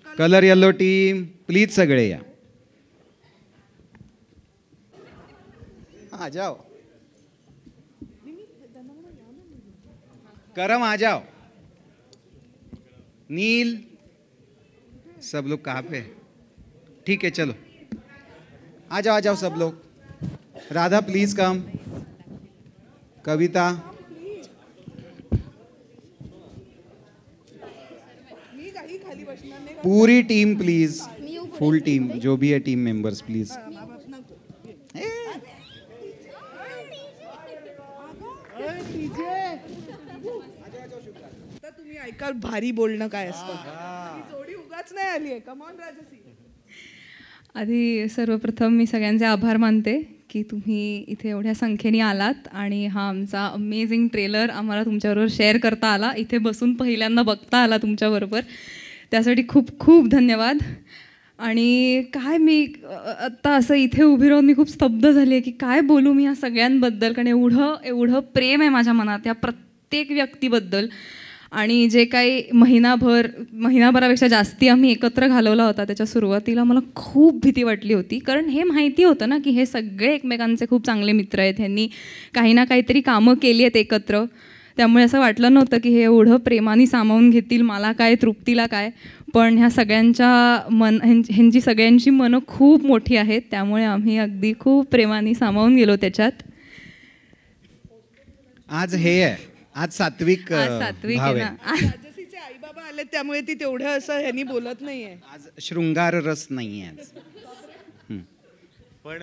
colour yellow team, please सगळे या. आ जाओ, करम आ जाओ. नील, सब लोग कहाँ पे? ठीक है चलो आ जाओ सब लोग. Radha please come. कविता, पूरी टीम प्लीज, फुल टीम, जो भी है टीम मेंबर्स प्लीज. तुम्ही ऐकाल भारी बोलणं काय असतं. जोडी उगाच नाही आली आहे. कम ऑन राजसी. आधी सर्वप्रथम मी सगळ्यांचे आभार मानते की तुम्ही इथे एवढ्या संख्येने आलात आणि हा आमचा अमेझिंग ट्रेलर आम्हाला तुमच्याबरोबर शेअर करता आला, इथे बसून पहिल्यांदा बघता आला तुमच्याबरोबर, त्यासाठी खूप खूप धन्यवाद. आणि काय मी आत्ता असं इथे उभी राहून मी खूप स्तब्ध झाली आहे की काय बोलू मी ह्या सगळ्यांबद्दल, कारण एवढं प्रेम आहे माझ्या मनात या प्रत्येक व्यक्तीबद्दल. आणि जे काही महिनाभरापेक्षा जास्ती आम्ही एकत्र घालवला होता, त्याच्या सुरुवातीला मला खूप भीती वाटली होती, कारण हे माहिती होतं ना की हे सगळे एकमेकांचे खूप चांगले मित्र आहेत, ह्यांनी काही ना काहीतरी कामं केली आहेत एकत्र. त्यामुळे असं वाटलं नव्हतं की हे एवढं प्रेमाने सामावून घेतील, मला काय तृप्तीला काय. पण ह्या ह्यांची सगळ्यांची मनं खूप मोठी आहेत, त्यामुळे आम्ही अगदी खूप प्रेमाने सामावून गेलो त्याच्यात. आज हे आहे, आज सात्विक भाव आहे. राजसीचे आई बाबा आले त्यामुळे ती तेवढं असं ह्यांनी बोलत नाहीये. आज शृंगार रस नाहीये आज. पण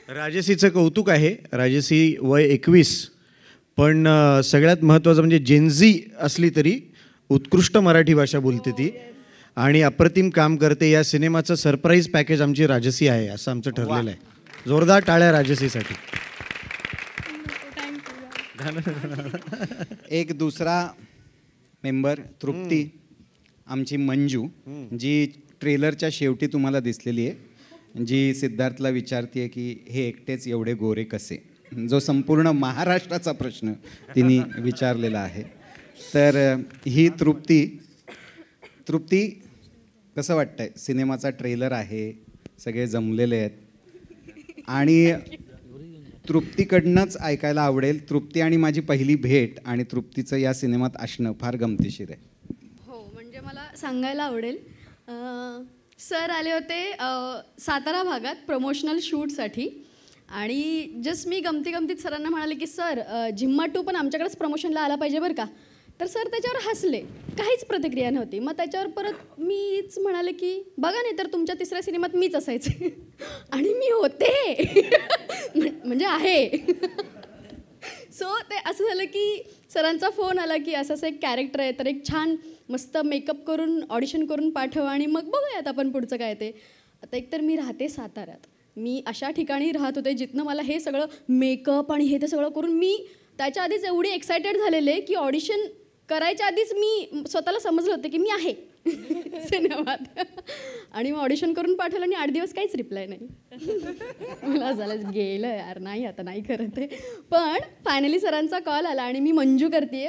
राजसीचं कौतुक आहे. राजसी वय 21, पण सगळ्यात महत्त्वाचं म्हणजे जेनझी असली तरी उत्कृष्ट मराठी भाषा बोलते ती आणि अप्रतिम काम करते. या सिनेमाचं सरप्राईज पॅकेज आमची राजसी आहे असं आमचं ठरलेलं आहे. जोरदार टाळ्या राजसीसाठी. एक दुसरा मेंबर तृप्ती, आमची मंजू, जी ट्रेलरच्या शेवटी तुम्हाला दिसलेली आहे, जी सिद्धार्थला विचारते की हे एकटेच एवढे गोरे कसे, जो संपूर्ण महाराष्ट्राचा प्रश्न तिने विचारलेला आहे. तर ही तृप्ती कसं वाटतंय? सिनेमाचा ट्रेलर आहे, सगळे जमलेले आहेत आणि तृप्तीकडनंच ऐकायला आवडेल. तृप्ती आणि माझी पहिली भेट आणि तृप्तीचं या सिनेमात असणं फार गमतीशीर आहे. हो, म्हणजे मला सांगायला आवडेल, सर आले होते सातारा भागात प्रमोशनल शूटसाठी आणि जस्ट मी गमतीत सरांना म्हणाले की सर झिम्मा 2 पण आमच्याकडेच प्रमोशनला आला पाहिजे बरं का. तर सर त्याच्यावर हसले, काहीच प्रतिक्रिया नव्हती. मग त्याच्यावर परत मीच म्हणाले की बघा नाही तर तुमच्या तिसऱ्या सिनेमात मीच असायचे आणि मी होते म्हणजे आहे. सो ते असं झालं की सरांचा फोन आला की असं एक कॅरेक्टर आहे, तर एक छान मस्त मेकअप करून ऑडिशन करून पाठव आणि मग बघूयात आपण पुढचं काय ते. आता एकतर मी राहते साताऱ्यात, मी अशा ठिकाणी राहत होते जिथनं मला हे सगळं मेकअप आणि हे ते सगळं करून मी त्याच्या आधीच एवढी एक्सायटेड झालेले की ऑडिशन करायच्या आधीच मी स्वतःला समजलं होतं की मी आहे सिनेमात. आणि मग ऑडिशन करून पाठवलं आणि 8 दिवस काहीच रिप्लाय नाही. मला झालं गेलं यार, नाही आता नाही करत आहे. पण फायनली सरांचा कॉल आला आणि मी मंजू करते.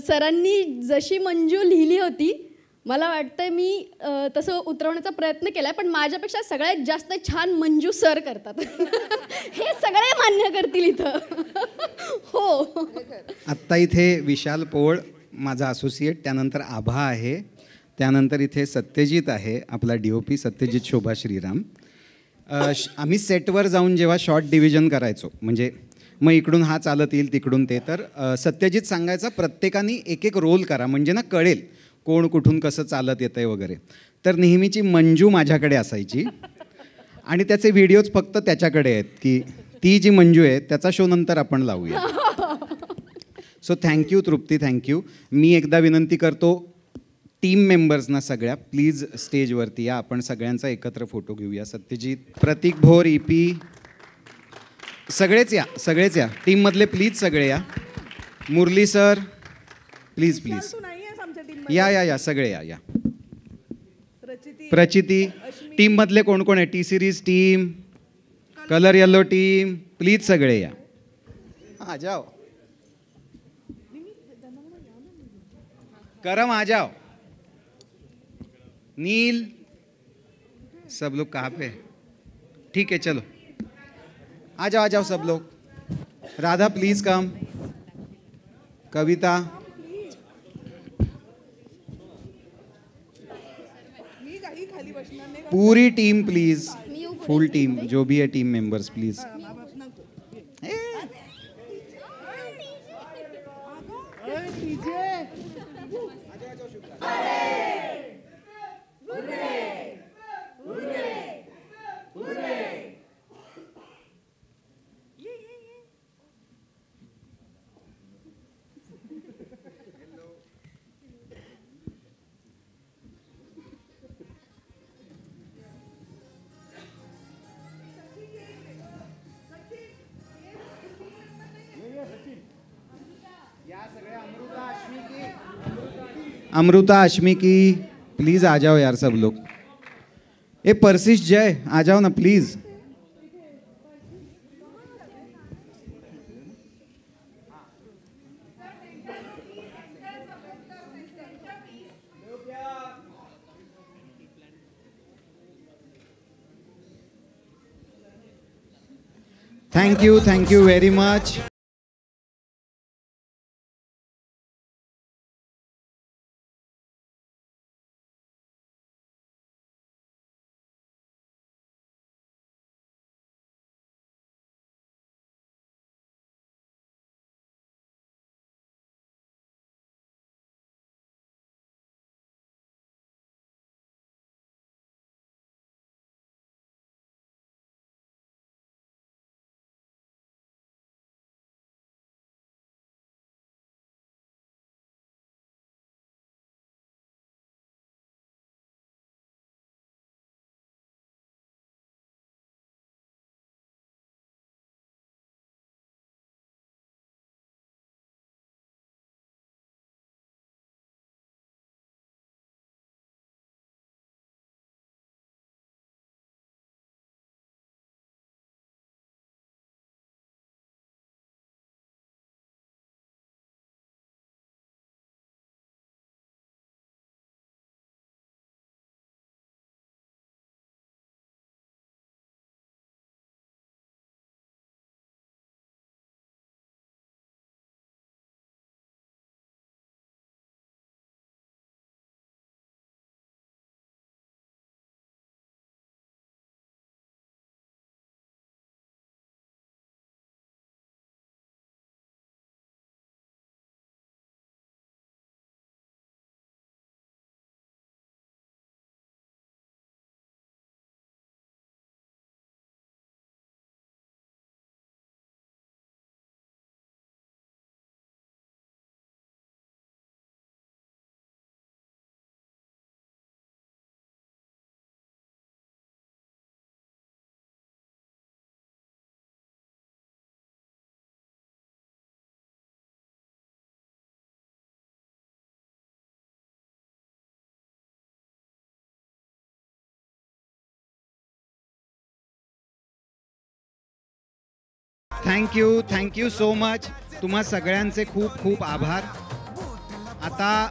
सरांनी जशी मंजू लिहिली होती मला वाटतं मी तसं उतरवण्याचा प्रयत्न केला, पण माझ्यापेक्षा सगळ्यात जास्त छान मंजू सर करतात. हे सगळे मान्य करतील इथं. हो, आत्ता इथे विशाल पोळ माझा असोसिएट, त्यानंतर आभा आहे, त्यानंतर इथे सत्यजित आहे, आपला DOP सत्यजित शोभा श्रीराम. आम्ही सेटवर जाऊन जेव्हा शॉर्ट डिव्हिजन करायचो, म्हणजे मग इकडून हा चालत येईल तिकडून ते, तर सत्यजित सांगायचा प्रत्येकाने एक रोल करा म्हणजे ना कळेल कोण कुठून कसं चालत येतंय वगैरे. तर नेहमीची मंजू माझ्याकडे असायची आणि त्याचे व्हिडिओज फक्त त्याच्याकडे आहेत की ती जी मंजू आहे त्याचा शो नंतर आपण लावूया. सो थँक्यू तृप्ती, थँक्यू. मी एकदा विनंती करतो टीम मेंबर्सना सगळ्या, प्लीज स्टेजवरती या, आपण सगळ्यांचा एकत्र फोटो घेऊया. सत्यजित, प्रतीक भोर, EP, सगळेच या टीममधले प्लीज सगळे या. मुरली सर प्लीज या सगळे या. प्रचिती, टीममधले कोण कोण आहे? T series team, colour yellow team, please सगळे या. आ जाओ, करम आ जाओ. नील, सब लोग कहाँ पे? ठीक है चलो आ जाओ सब लोग. Radha please come. कविता, पूरी टीम प्लीज, फुल टीम, जो भी है टीम मेंबर्स प्लीज. अमृता, अश्मिकी, प्लीज आ जाओ यार सब लोग. ए परसिश, जय, आ जाओ ना please. Thank you very much. Thank you so much. तुम्हा सगळ्यांचे खूप खूप आभार. आता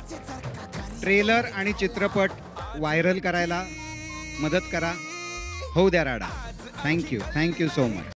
ट्रेलर आणि चित्रपट व्हायरल करायला मदत करा. होऊ द्या राडा. Thank you so much.